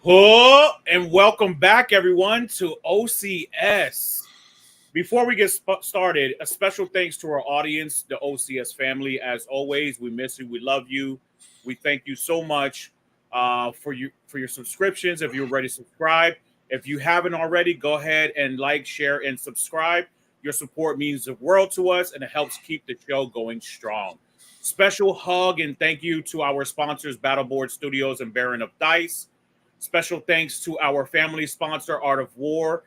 Hello and welcome back, everyone, to OCS. Before we get started, a special thanks to our audience, the OCS family. As always, we miss you, we love you, we thank you so much for your subscriptions. If you're ready to subscribe, if you haven't already, go ahead and like, share, and subscribe. Your support means the world to us, and it helps keep the show going strong. Special hug and thank you to our sponsors, Battleboard Studios and Baron of Dice. Special thanks to our family sponsor, Art of War.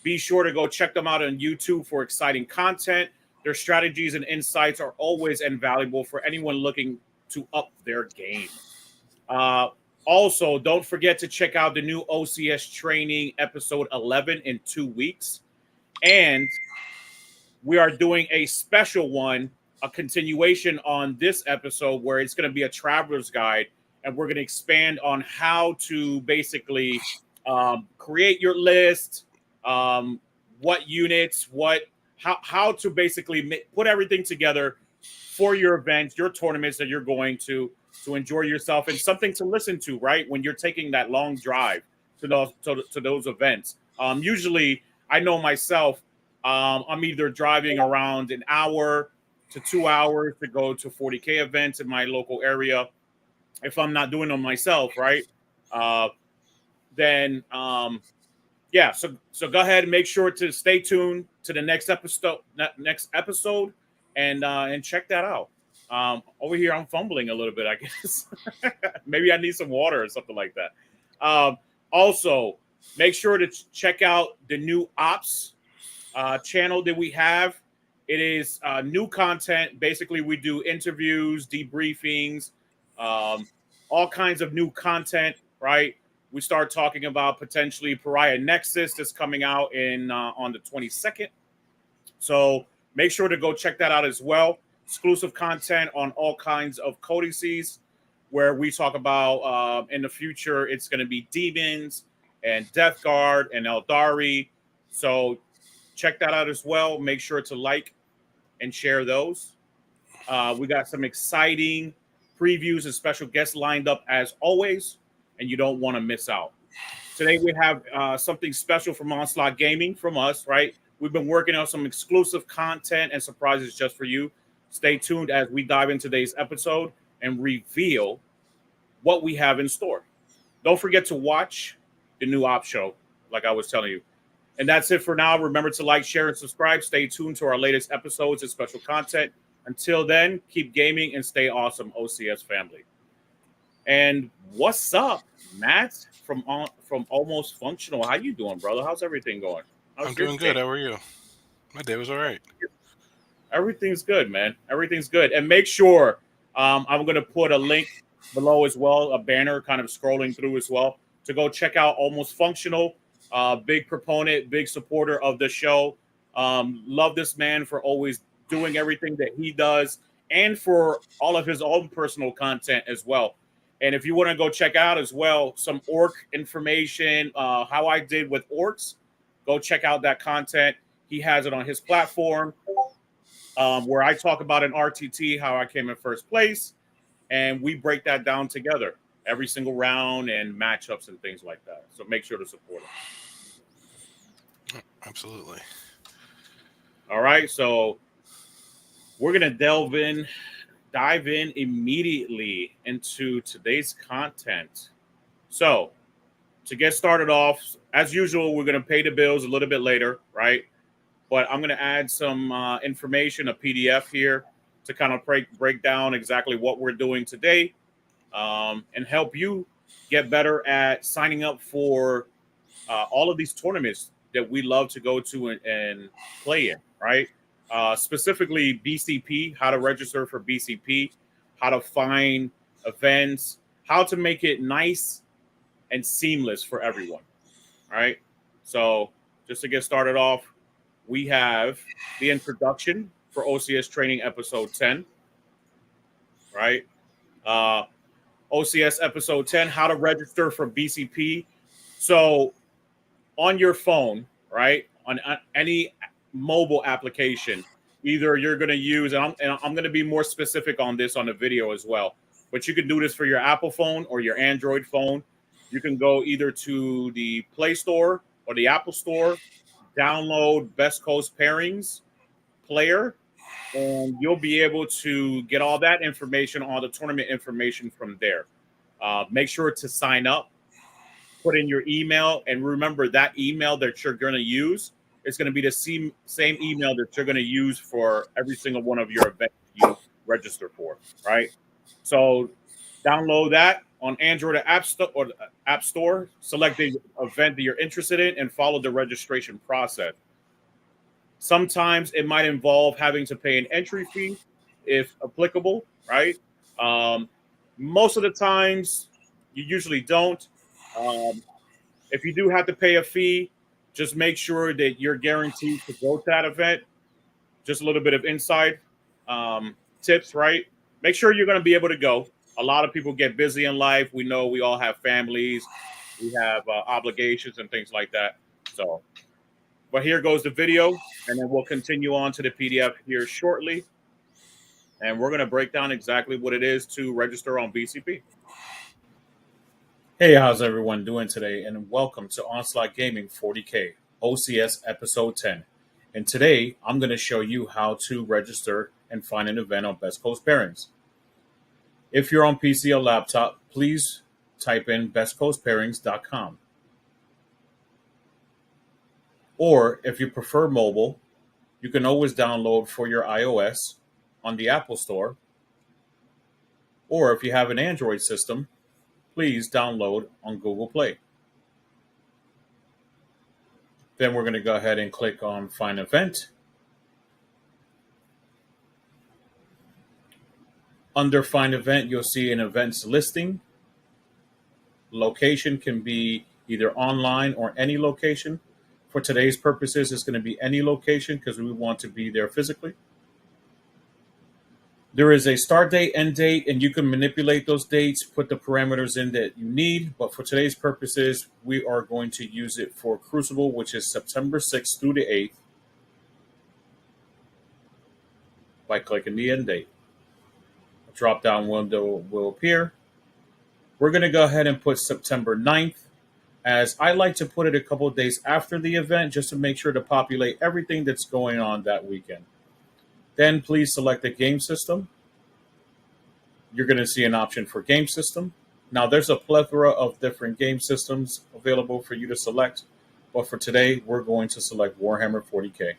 Be sure to go check them out on YouTube for exciting content. Their strategies and insights are always invaluable for anyone looking to up their game. Uh, Also, don't forget to check out the new OCS training episode 11 in 2 weeks. And we are doing a special one, a continuation on this episode where it's going to be a traveler's guide, and we're going to expand on how to basically create your list, what units, how to basically put everything together for your events, your tournaments that you're going to enjoy yourself, and something to listen to, right, when you're taking that long drive to those events. Usually, I know myself. I'm either driving around an hour to 2 hours to go to 40K events in my local area. If I'm not doing them myself, right? Uh, then yeah. So go ahead and make sure to stay tuned to the next episode, and check that out. Over here, I'm fumbling a little bit. I guess maybe I need some water or something like that. Um, Also, make sure to check out the new ops channel that we have. It is new content. Basically, we do interviews, debriefings, um, all kinds of new content, right? We start talking about potentially Pariah Nexus that's coming out in on the 22nd. So make sure to go check that out as well. Exclusive content on all kinds of codices where we talk about in the future, it's going to be demons and Death Guard and Eldari. So check that out as well. Make sure to like and share those. We got some exciting previews and special guests lined up as always, and you don't want to miss out. Today we have something special from Onslaught Gaming from us, right? We've been working on some exclusive content and surprises just for you. Stay tuned as we dive into today's episode and reveal what we have in store. Don't forget to watch the new op show, like I was telling you. And that's it for now. Remember to like, share, and subscribe. Stay tuned to our latest episodes and special content. Until then, keep gaming and stay awesome, OCS family. And what's up, Matt from Almost Functional? How you doing, brother? How's everything going? I'm How's your doing good. day? How are you? My day was all right. Everything's good, man. Everything's good. And make sure I'm going to put a link below as well, a banner kind of scrolling through as well to go check out Almost Functional. Big proponent, big supporter of the show. Love this man for always doing everything that he does and for all of his own personal content as well. And if you want to go check out as well some orc information, how I did with orcs, go check out that content. He has it on his platform where I talk about an RTT, how I came in first place, and we break that down together every single round and matchups and things like that. So make sure to support him. Absolutely. All right, so we're gonna dive in immediately into today's content. So to get started off, as usual, we're gonna pay the bills a little bit later, right? But I'm gonna add some information, a PDF here to kind of break down exactly what we're doing today, and help you get better at signing up for all of these tournaments that we love to go to and play in, right? Specifically, BCP, how to register for BCP, how to find events, how to make it nice and seamless for everyone, right? So, just to get started off, we have the introduction for OCS Training Episode 10, right? Uh, OCS Episode 10, how to register for BCP. So, on your phone, right? On any mobile application, either you're going to use, and I'm going to be more specific on this on the video as well, but you can do this for your Apple phone or your Android phone. you can go either to the Play Store or the Apple Store, download Best Coast Pairings player, and you'll be able to get all that information, all the tournament information from there. Make sure to sign up, put in your email, and remember that email that you're going to use is going to be the same email that you're going to use for every single one of your events you register for, right? So download that on Android or App Store, select the event that you're interested in, and follow the registration process. Sometimes it might involve having to pay an entry fee if applicable, right? Um, Most of the times, you usually don't. Um, if you do have to pay a fee, just make sure that you're guaranteed to go to that event. Just a little bit of inside tips, right? Make sure you're going to be able to go. A lot of people get busy in life. We know we all have families, we have obligations and things like that. So, but here goes the video, and then we'll continue on to the PDF here shortly. And we're going to break down exactly what it is to register on BCP. Hey, how's everyone doing today? And welcome to Onslaught Gaming 40K, OCS Episode 10. And today, I'm going to show you how to register and find an event on Best Coast Pairings. If you're on PC or laptop, please type in bestcoastpairings.com. Or if you prefer mobile, you can always download for your iOS on the Apple Store. Or if you have an Android system, please download on Google Play. Then we're going to go ahead and click on Find Event. Under Find Event, you'll see an events listing. Location can be either online or any location. For today's purposes, it's going to be any location because we want to be there physically. There is a start date, end date, and you can manipulate those dates, put the parameters in that you need. But for today's purposes, we are going to use it for Crucible, which is September 6th through the 8th, by clicking the end date. A drop-down window will appear. We're going to go ahead and put September 9th, as I like to put it a couple of days after the event, just to make sure to populate everything that's going on that weekend. Then please select the game system. You're going to see an option for game system. Now there's a plethora of different game systems available for you to select, but for today, we're going to select Warhammer 40K.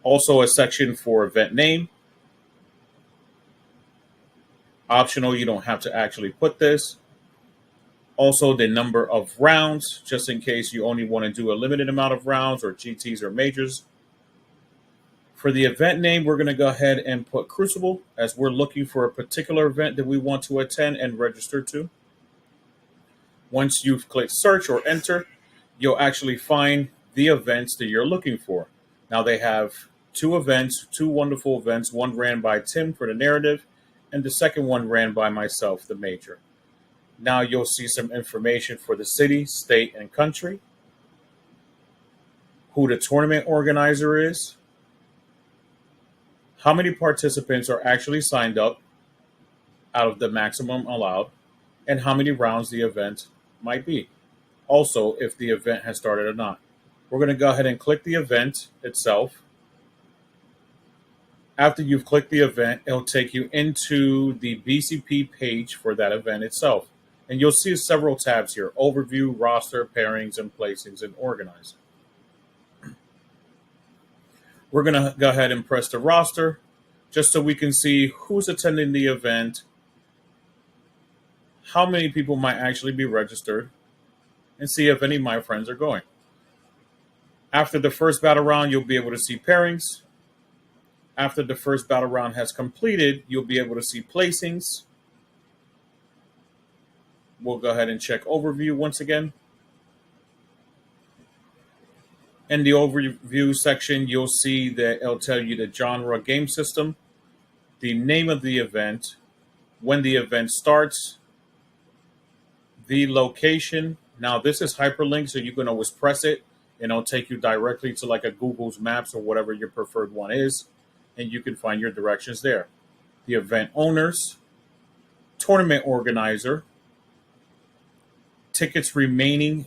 Also a section for event name. Optional, you don't have to actually put this. Also the number of rounds, just in case you only want to do a limited amount of rounds or GTs or majors. For the event name, we're going to go ahead and put Crucible, as we're looking for a particular event that we want to attend and register to. Once you've clicked search or enter, you'll actually find the events that you're looking for. Now they have two events, two wonderful events. One ran by Tim for the narrative, and the second one ran by myself, the major. Now you'll see some information for the city, state, and country, who the tournament organizer is, how many participants are actually signed up out of the maximum allowed, and how many rounds the event might be. Also, if the event has started or not. We're going to go ahead and click the event itself. After you've clicked the event, it'll take you into the BCP page for that event itself. And you'll see several tabs here: Overview, Roster, Pairings, and Placings, and Organize. We're going to go ahead and press the roster just so we can see who's attending the event, how many people might actually be registered, and see if any of my friends are going. After the first battle round, you'll be able to see pairings. After the first battle round has completed, you'll be able to see placings. We'll go ahead and check overview once again. In the overview section, you'll see that it'll tell you the genre, game system, the name of the event, when the event starts, the location. Now this is hyperlinked, so you can always press it and it'll take you directly to like a Google's Maps or whatever your preferred one is, and you can find your directions there. The event owners, tournament organizer, tickets remaining,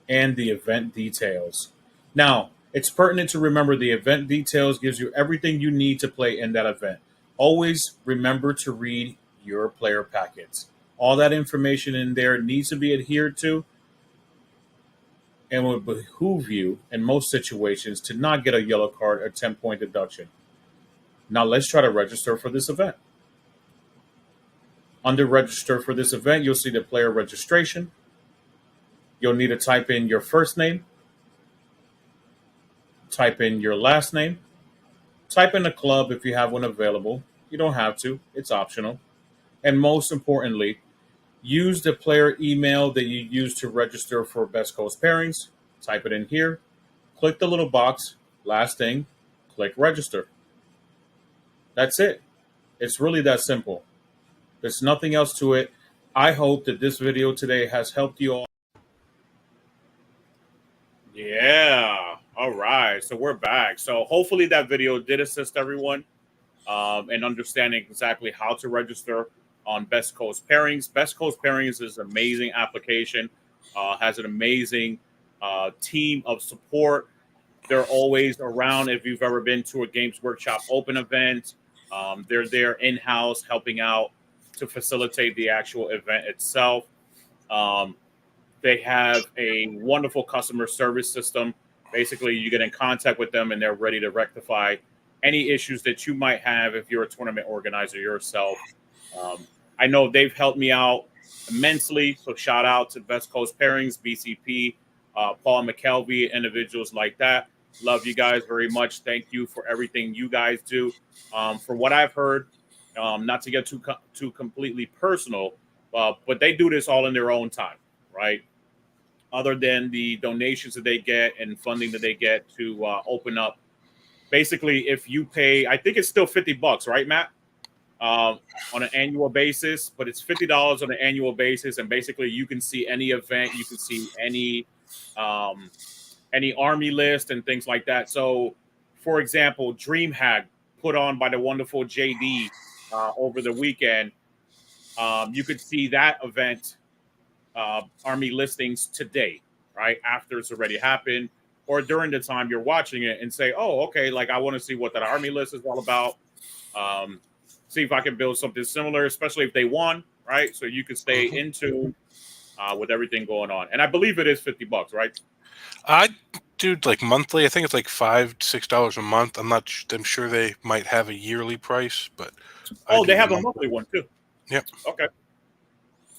and the event details. Now, it's pertinent to remember the event details gives you everything you need to play in that event. Always remember to read your player packets. All that information in there needs to be adhered to and would behoove you in most situations to not get a yellow card or 10-point deduction. Now, let's try to register for this event. Under register for this event, you'll see the player registration. You'll need to type in your first name, type in your last name, type in a club if you have one available. You don't have to, it's optional. And most importantly, use the player email that you use to register for Best Coast Pairings. Type it in here, click the little box, last thing, click register. That's it. It's really that simple. There's nothing else to it. I hope that this video today has helped you all. Yeah. All right. So we're back. So hopefully that video did assist everyone in understanding exactly how to register on Best Coast Pairings. Best Coast Pairings is an amazing application, has an amazing team of support. They're always around if you've ever been to a Games Workshop open event. They're there in-house helping out to facilitate the actual event itself. They have a wonderful customer service system. Basically, you get in contact with them and they're ready to rectify any issues that you might have if you're a tournament organizer yourself. I know they've helped me out immensely, so shout out to Best Coast Pairings, BCP, Paul McKelvey, individuals like that. Love you guys very much. Thank you for everything you guys do. For what I've heard, not to get too completely personal, but they do this all in their own time, right? Other than the donations that they get and funding that they get to open up. Basically, if you pay, I think it's still $50, right, Matt? On an annual basis, but it's $50 on an annual basis, and basically you can see any event, you can see any army list and things like that. So, for example, DreamHack put on by the wonderful JD over the weekend, you could see that event army listings today, right after it's already happened, or during the time you're watching it, and say, "Oh, okay, like I want to see what that army list is all about." See if I can build something similar, especially if they won, right? So you can stay in tune with everything going on. And I believe it is $50, right? I do like monthly. I think it's like $5 to $6 a month. I'm sure they might have a yearly price, but they have a monthly one too. Yep. Okay.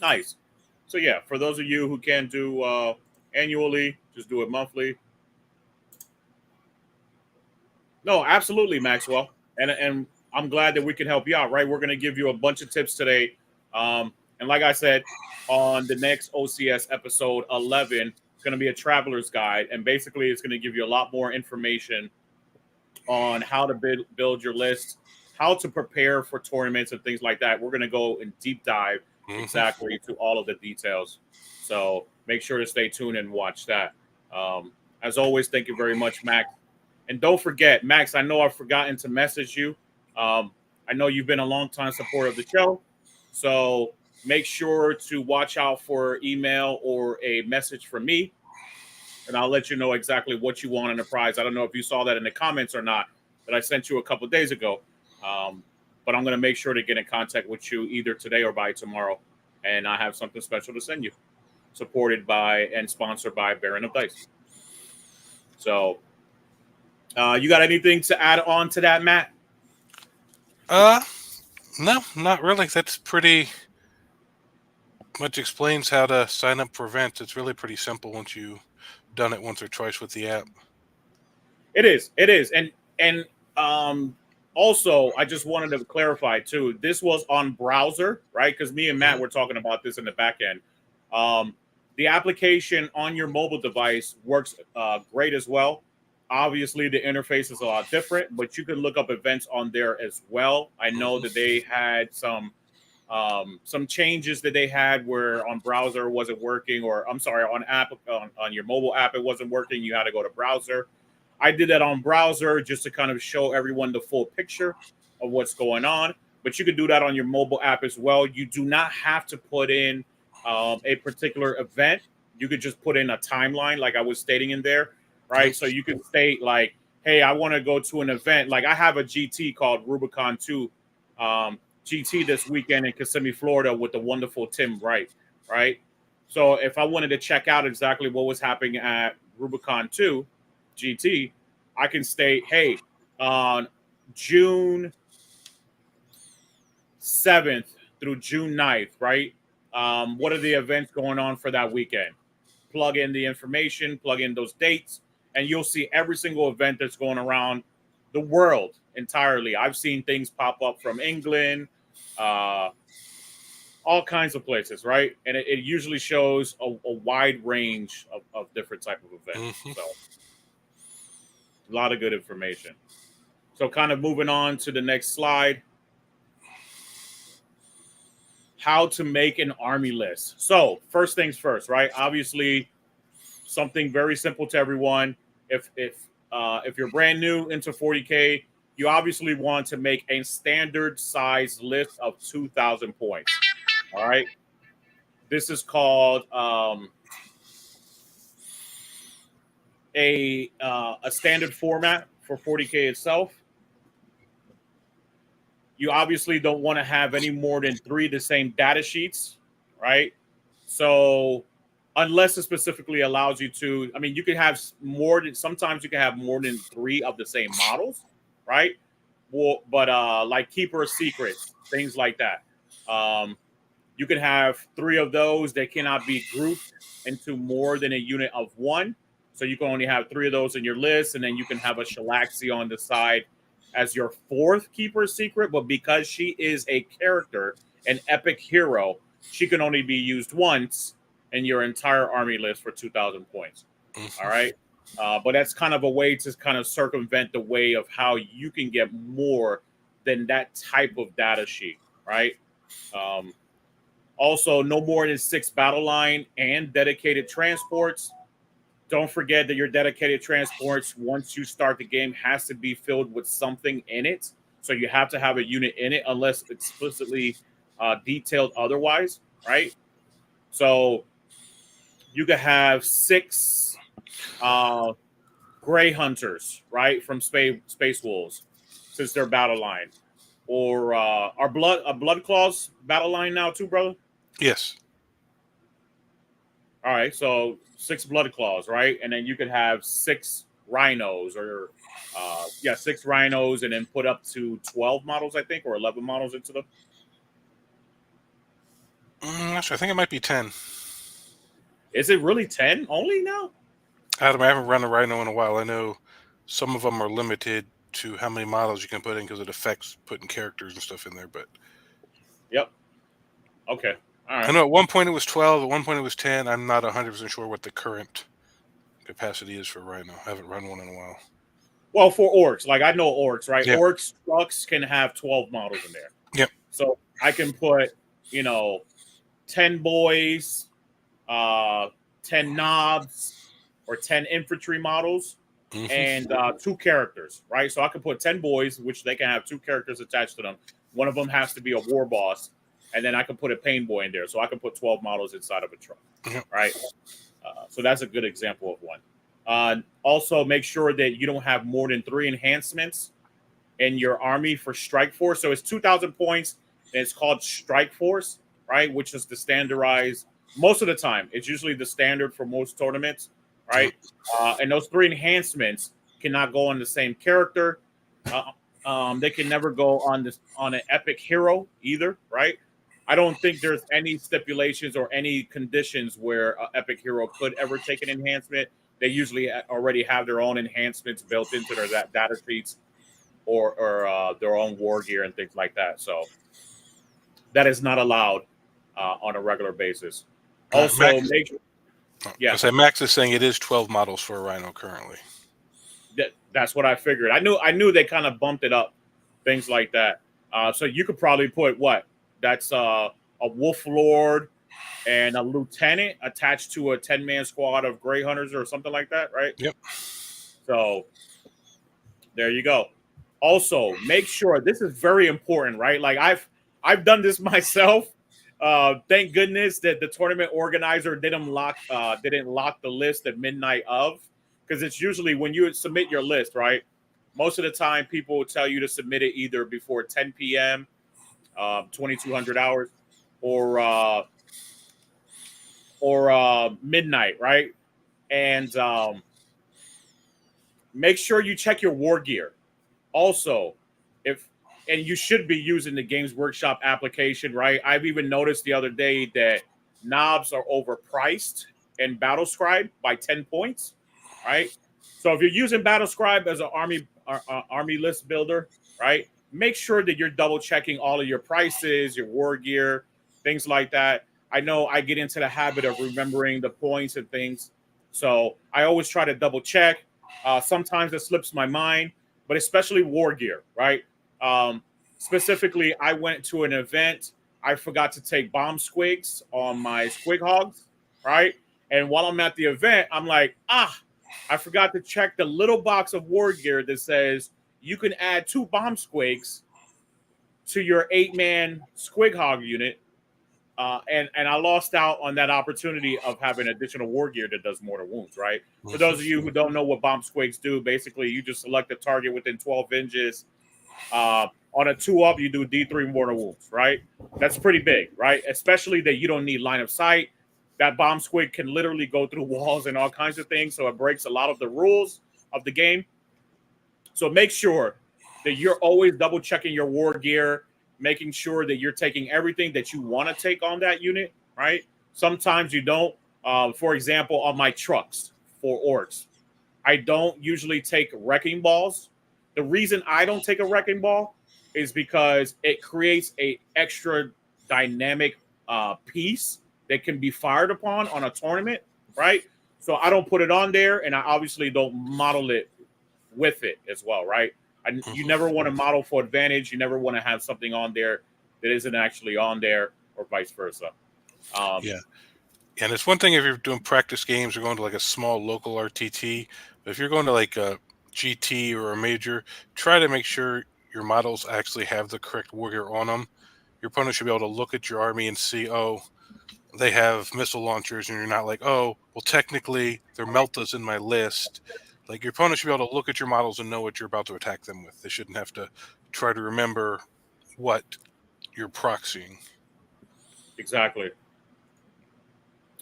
Nice. So yeah, for those of you who can't do annually, just do it monthly. No, absolutely, Maxwell. And I'm glad that we can help you out, right? We're going to give you a bunch of tips today. And like I said, on the next OCS episode 11, it's going to be a traveler's guide. And basically, it's going to give you a lot more information on how to build your list, how to prepare for tournaments and things like that. We're going to go in deep dive exactly to all of the details. So make sure to stay tuned and watch that. As always, thank you very much, Max. And don't forget, Max, I know I've forgotten to message you. I know you've been a long-time supporter of the show, so make sure to watch out for email or a message from me, and I'll let you know exactly what you want in the prize. I don't know if you saw that in the comments or not that I sent you a couple of days ago, but I'm going to make sure to get in contact with you either today or by tomorrow, and I have something special to send you, supported by and sponsored by Baron of Dice. So you got anything to add on to that, Matt? No, not really. That's pretty much explains how to sign up for events. It's really pretty simple once you've done it once or twice with the app. It is. And also, I just wanted to clarify too. This was on browser, right? Because me and Matt were talking about this in the back end. The application on your mobile device works great as well. Obviously, the interface is a lot different, but you can look up events on there as well. I know that they had some changes that they had where on browser it wasn't working, or I'm sorry, on your mobile app it wasn't working. You had to go to browser. I did that on browser just to kind of show everyone the full picture of what's going on. But you can do that on your mobile app as well. You do not have to put in a particular event, you could just put in a timeline, like I was stating in there, right? So you could state like, hey, I want to go to an event. Like I have a GT called Rubicon 2 GT this weekend in Kissimmee, Florida with the wonderful Tim Wright, right? So if I wanted to check out exactly what was happening at Rubicon 2 GT, I can state, hey, on June 7th through June 9th, right? What are the events going on for that weekend? Plug in the information, plug in those dates, and you'll see every single event that's going around the world entirely. I've seen things pop up from England, uh, all kinds of places, right? And it usually shows a wide range of different type of events. Mm-hmm. So a lot of good information. So kind of moving on to the next slide. How to make an army list. So first things first, right? Obviously, something very simple to everyone. If you're brand new into 40K, you obviously want to make a standard size list of 2,000 points. All right. This is called a standard format for 40K itself. You obviously don't want to have any more than 3 the same data sheets, right? So unless it specifically allows you to, I mean, you can have more than, sometimes you can have more than 3 of the same models, right? Well, but like Keeper of Secrets, things like that. You can have 3 of those that cannot be grouped into more than a unit of 1. So you can only have 3 of those in your list, and then you can have a Shalaxi on the side as your 4th Keeper Secret. But because she is a character, an epic hero, she can only be used once in your entire army list for 2,000 points. Mm-hmm. All right. But that's kind of a way to kind of circumvent the way of how you can get more than that type of data sheet, right? Also, no more than 6 battle line and dedicated transports. Don't forget that your dedicated transports, once you start the game, has to be filled with something in it. So you have to have a unit in it unless explicitly detailed otherwise, right? So you could have 6 Gray Hunters, right, from Space Wolves, since they're battle line. Or our Blood Claws battle line now too, brother? Yes. All right, so 6 Blood Claws, right? And then you could have 6 Rhinos, or 6 Rhinos, and then put up to 12 models, I think, or 11 models into them. Actually, I think it might be 10. Is it really 10 only now? Adam, I haven't run a Rhino in a while. I know some of them are limited to how many models you can put in because it affects putting characters and stuff in there. But Yep. Okay. All right. I know at one point it was 12. At one point it was 10. I'm not 100% sure what the current capacity is for Rhino. I haven't run one in a while. Well, for orcs, like I know orcs, right? Yep. Orcs trucks can have 12 models in there. Yep. So I can put, 10 boys, 10 knobs, or 10 infantry models, Mm-hmm. and 2 characters, right? So I can put 10 boys, which they can have 2 characters attached to them. One of them has to be a war boss, and then I can put a pain boy in there. So I can put 12 models inside of a truck, Yep. right? So that's a good example of one. Also, make sure that you don't have more than 3 enhancements in your army for Strike Force. So it's 2,000 points, and it's called Strike Force, right? Which is the standardized most of the time. It's usually the standard for most tournaments, right? And those 3 enhancements cannot go on the same character. They can never go on an epic hero either, right? I don't think there's any stipulations or any conditions where an epic hero could ever take an enhancement. They usually already have their own enhancements built into their data sheets or their own war gear and things like that. So that is not allowed on a regular basis. Also, Max is saying it is 12 models for a Rhino currently. That's what I figured. I knew they kind of bumped it up, things like that. So you could probably put what? That's a Wolf Lord and a lieutenant attached to a 10-man squad of Gray Hunters or something like that, right? Yep. So there you go. Also, make sure, this is very important, right? Like I've done this myself, Thank goodness that the tournament organizer didn't lock the list at midnight of, because it's usually when you submit your list, right? Most of the time, people will tell you to submit it either before 10 p.m., 2200 hours, or midnight, right? And make sure you check your war gear. Also, if and you should be using the Games Workshop application, right? I've even noticed the other day that knobs are overpriced in Battlescribe by 10 points, right? So if you're using Battlescribe as an army list builder, right? Make sure that you're double checking all of your prices, your war gear, things like that. I know I get into the habit of remembering the points and things, so I always try to double check. Sometimes it slips my mind, but especially war gear, right? Specifically, I went to an event. I forgot to take bomb squigs on my squig hogs, right? And while I'm at the event, I'm like, I forgot to check the little box of war gear that says you can add 2 bomb squigs to your 8-man squig hog unit. And I lost out on that opportunity of having additional war gear that does mortar wounds, right? For those of you who don't know what bomb squigs do, basically you just select a target within 12 inches. On a 2-up, you do D3 mortar wounds, right? That's pretty big, right? Especially that you don't need line of sight. That bomb squig can literally go through walls and all kinds of things, so it breaks a lot of the rules of the game. So make sure that you're always double checking your war gear, making sure that you're taking everything that you want to take on that unit, right? Sometimes you don't. For example, on my trucks for orcs, I don't usually take wrecking balls. The reason I don't take a wrecking ball is because it creates a extra dynamic piece that can be fired upon on a tournament, right? So I don't put it on there, and I obviously don't model it with it as well, right? You never want to model for advantage. You never want to have something on there that isn't actually on there, or vice versa. Yeah. And it's one thing if you're doing practice games or going to like a small local RTT, but if you're going to like a GT or a major, try to make sure your models actually have the correct warrior on them. Your opponent should be able to look at your army and see, oh, they have missile launchers, and you're not like, oh, well, technically they're Meltas in my list. Like your opponent should be able to look at your models and know what you're about to attack them with. They shouldn't have to try to remember what you're proxying. Exactly.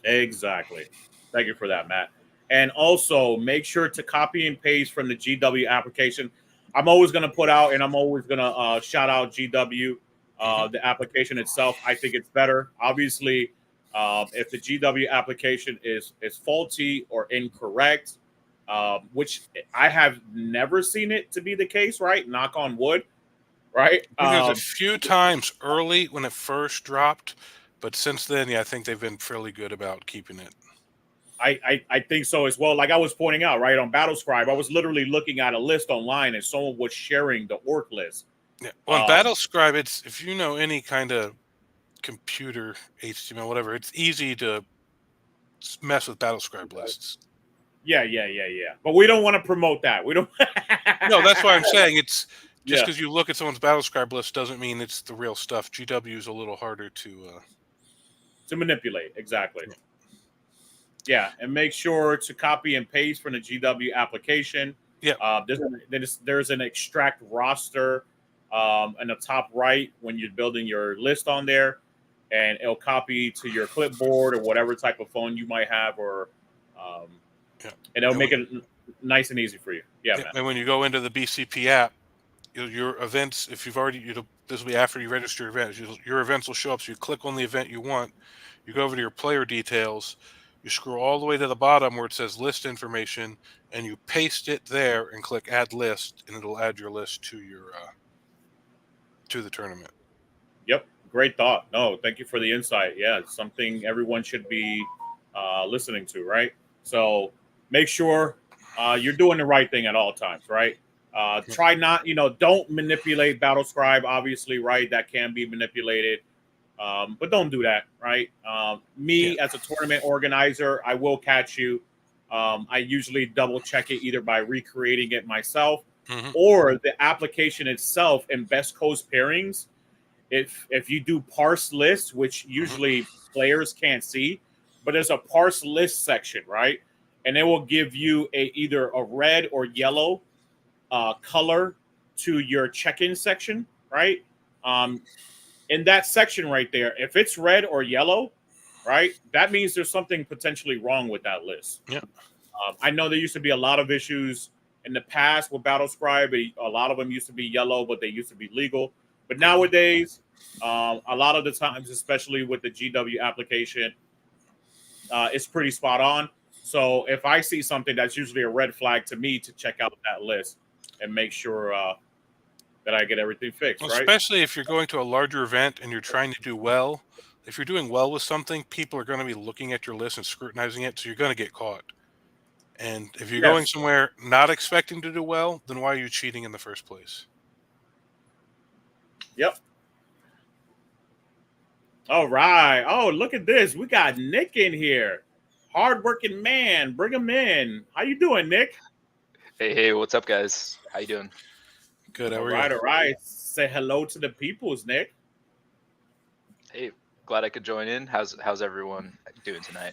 Thank you for that, Matt. And also make sure to copy and paste from the GW application. I'm always going to put out, and I'm always going to shout out GW, the application itself. I think it's better. Obviously, if the GW application is faulty or incorrect, which I have never seen it to be the case, right? Knock on wood, right? I think there's a few times early when it first dropped, but since then, yeah, I think they've been fairly good about keeping it. I think so as well. Like I was pointing out, right, on Battlescribe, I was literally looking at a list online and someone was sharing the orc list. Yeah. On Battlescribe, it's if you know any kind of computer, HTML, whatever, it's easy to mess with Battlescribe lists. Yeah. But we don't want to promote that. We don't. No, that's why I'm saying it's just because you look at someone's Battlescribe list doesn't mean it's the real stuff. GW is a little harder to manipulate. Exactly. Yeah, and make sure to copy and paste from the GW application. Yeah. There's an extract roster in the top right when you're building your list on there, and it'll copy to your clipboard or whatever type of phone you might have, or and it'll make it nice and easy for you. Yeah, man. And when you go into the BCP app, your events, if you've already, this will be after you register your events. Your events will show up. So you click on the event you want. You go over to your player details. You scroll all the way to the bottom where it says list information, and you paste it there and click add list, and it'll add your list to your to the tournament. Yep, great thought. No, thank you for the insight. Yeah, it's something everyone should be listening to, right? So make sure you're doing the right thing at all times, right? Try not, don't manipulate Battlescribe, obviously, right? That can be manipulated. But don't do that, right? As a tournament organizer, I will catch you. I usually double check it either by recreating it myself or the application itself in Best Coast pairings. if you do parse list, which usually players can't see, but there's a parse list section, right? And it will give you either a red or yellow color to your check-in section, right? Um, in that section right there, if it's red or yellow, right, that means there's something potentially wrong with that list. Yeah. I know there used to be a lot of issues in the past with Battle Scribe. A lot of them used to be yellow, but they used to be legal. But nowadays, a lot of the times, especially with the GW application, it's pretty spot on. So if I see something, that's usually a red flag to me to check out that list and make sure that I get everything fixed, Well, right? especially if you're going to a larger event and you're trying to do well. If you're doing well with something, people are going to be looking at your list and scrutinizing it, so you're going to get caught. And if you're going Yes. somewhere not expecting to do well, then why are you cheating in the first place? Yep. All right. Oh, look at this. We got Nick in here. Hardworking man. Bring him in. How you doing, Nick? Hey, what's up, guys? How you doing? Good. How All are right, you? all right. Say hello to the peoples, Nick. Hey, glad I could join in. How's everyone doing tonight?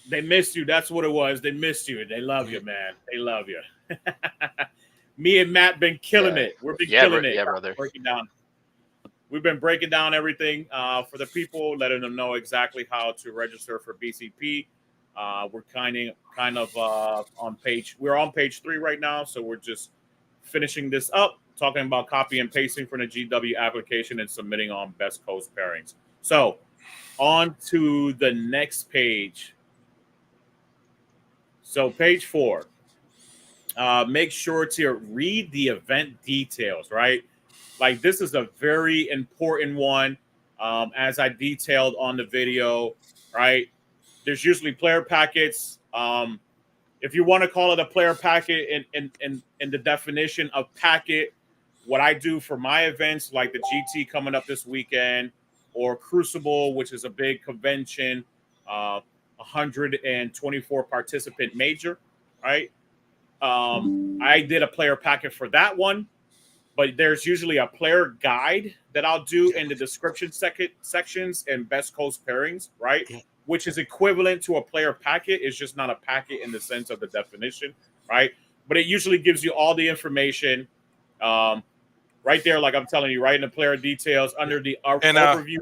They missed you. That's what it was. They missed you. They love you, Mhm. man. They love you. Me and Matt been killing Yeah. it. We've been Yeah, killing bro- it. yeah, brother. Breaking down. We've been breaking down everything for the people, letting them know exactly how to register for BCP. We're kind of on page. We're on page 3 right now, so we're just finishing this up, talking about copy and pasting from the GW application and submitting on best coast pairings. So on to the next page. So page 4. Make sure to read the event details, right? Like this is a very important one, as I detailed on the video, right? There's usually player packets. If you want to call it a player packet in the definition of packet, what I do for my events, like the GT coming up this weekend, or Crucible, which is a big convention, 124 participant major, right? I did a player packet for that one, but there's usually a player guide that I'll do in the description sections and best coast pairings, right? Yeah. Which is equivalent to a player packet. It's just not a packet in the sense of the definition, right? But it usually gives you all the information right there, like I'm telling you, right in the player details under the overview.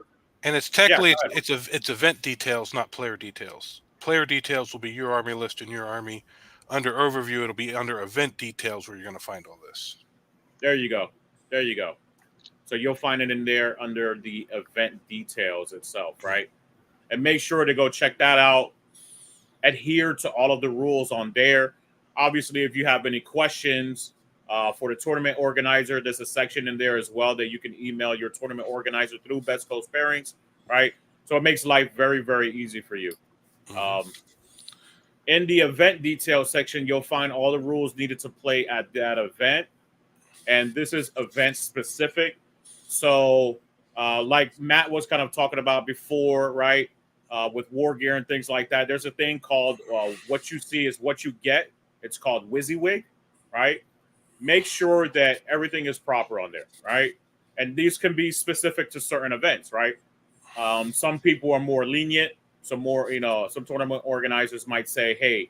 And it's Yeah, technically go ahead. it's event details, not player details. Player details will be your army list and your army. Under overview, it'll be under event details where you're going to find all this. There you go. There you go. So you'll find it in there under the event details itself, right? And make sure to go check that out. Adhere to all of the rules on there. Obviously, if you have any questions for the tournament organizer, there's a section in there as well that you can email your tournament organizer through Best Coast Pairings, right? So it makes life very, very easy for you. In the event details section, you'll find all the rules needed to play at that event. And this is event specific. So, like Matt was kind of talking about before, right? With war gear and things like that, there's a thing called what you see is what you get. It's called WYSIWYG, right? Make sure that everything is proper on there, right? And these can be specific to certain events, right? Some people are more lenient. Some tournament organizers might say, hey,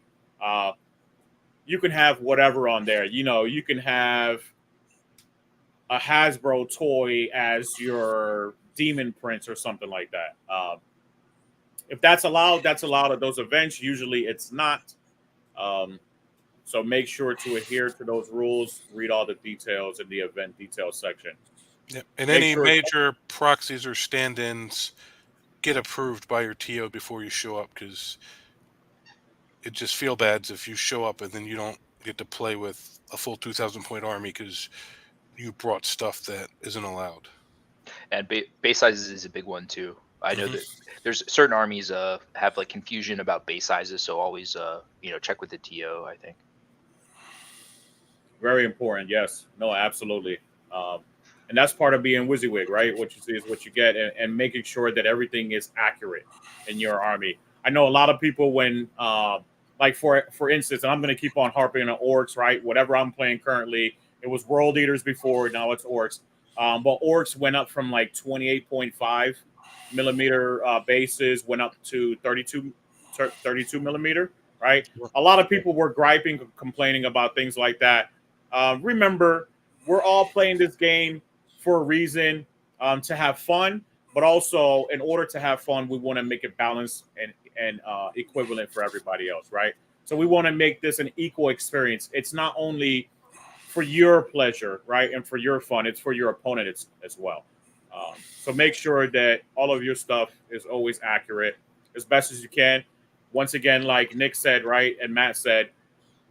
you can have whatever on there. You can have a Hasbro toy as your demon prince or something like that. If that's allowed at those events. Usually it's not. So make sure to adhere to those rules. Read all the details in the event details section. Yeah. And Make any sure- major proxies or stand-ins get approved by your TO before you show up, because it just feel bad if you show up and then you don't get to play with a full 2,000 point army because you brought stuff that isn't allowed. And base sizes is a big one too. I know that there's certain armies have like confusion about base sizes, so always check with the TO, I think. Very important. Yes. No, absolutely. And that's part of being WYSIWYG, right? What you see is what you get, and making sure that everything is accurate in your army. I know a lot of people when, like for instance, and I'm going to keep on harping on orcs, right? Whatever I'm playing currently, it was World Eaters before, now it's orcs. But orcs went up from like 28.5 millimeter bases, went up to 32 millimeter, right? A lot of people were griping, complaining about things like that. Remember, we're all playing this game for a reason, to have fun, but also in order to have fun, we want to make it balanced and equivalent for everybody else, right? So we want to make this an equal experience. It's not only for your pleasure, right, and for your fun. It's for your opponent as well. So make sure that all of your stuff is always accurate as best as you can. Once again, like Nick said, right, and Matt said,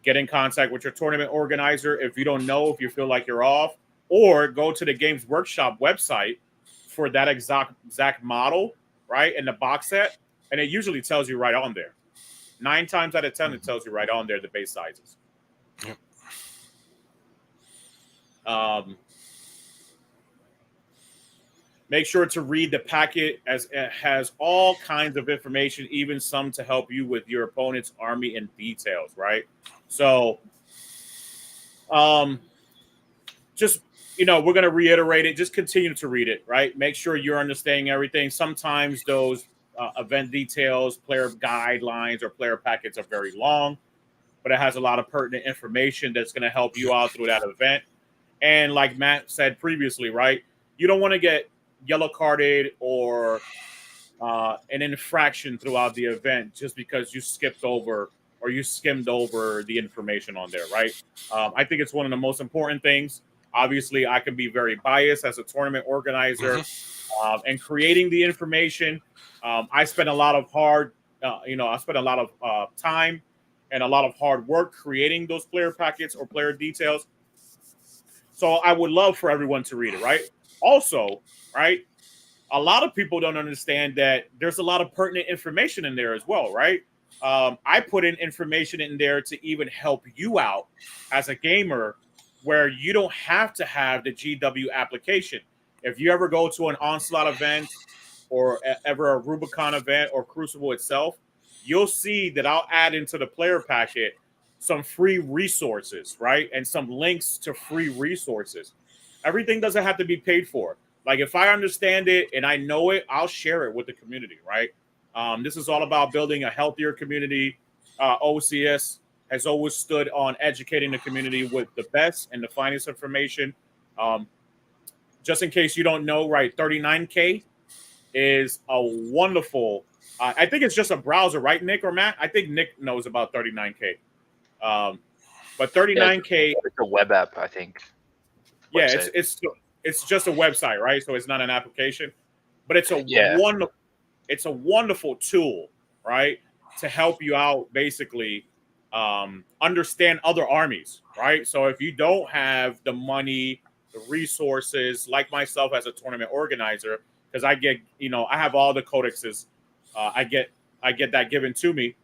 get in contact with your tournament organizer if you don't know, if you feel like you're off, or go to the Games Workshop website for that exact model, right, and the box set, and it usually tells you right on there. 9 times out of 10, it tells you right on there the base sizes. Yep. Make sure to read the packet, as it has all kinds of information, even some to help you with your opponent's army in details, right? So just, we're going to reiterate it. Just continue to read it, right? Make sure you're understanding everything. Sometimes those event details, player guidelines, or player packets are very long, but it has a lot of pertinent information that's going to help you out through that event. And like Matt said previously, right, you don't want to get yellow carded or an infraction throughout the event just because you skipped over or you skimmed over the information on there, right? I think it's one of the most important things. Obviously, I can be very biased as a tournament organizer and creating the information. I spent a lot of I spent a lot of time and a lot of hard work creating those player packets or player details. So I would love for everyone to read it, right? Also, right, a lot of people don't understand that there's a lot of pertinent information in there as well, right? I put in information in there to even help you out as a gamer where you don't have to have the GW application. If you ever go to an Onslaught event or ever a Rubicon event or Crucible itself, you'll see that I'll add into the player packet some free resources, right? And some links to free resources. Everything doesn't have to be paid for. Like if I understand it and I know it, I'll share it with the community, right? This is all about building a healthier community. OCS has always stood on educating the community with the best and the finest information. Just in case you don't know, right, 39K is a wonderful, I think it's just a browser, right, Nick or Matt? I think Nick knows about 39K. But 39K, it's a web app, I think. Yeah, Website. it's just a website, right? So it's not an application, but it's a wonderful tool, right, to help you out basically understand other armies, right? So if you don't have the money, the resources, like myself as a tournament organizer, because I get, I have all the codexes, I get that given to me.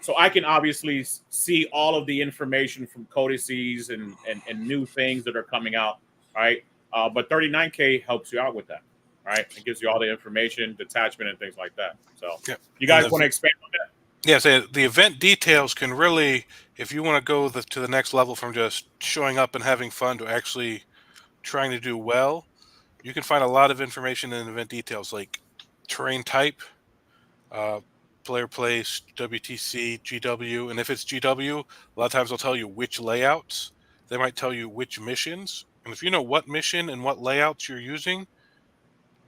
So I can obviously see all of the information from codices and new things that are coming out, right? But 39K helps you out with that, right? It gives you all the information, detachment, and things like that. So you guys want to expand on that? Yeah, so the event details can really, if you want to go to the next level from just showing up and having fun to actually trying to do well, you can find a lot of information in event details like terrain type, player place, WTC, GW. And if it's GW, a lot of times they'll tell you which layouts. They might tell you which missions. And if you know what mission and what layouts you're using,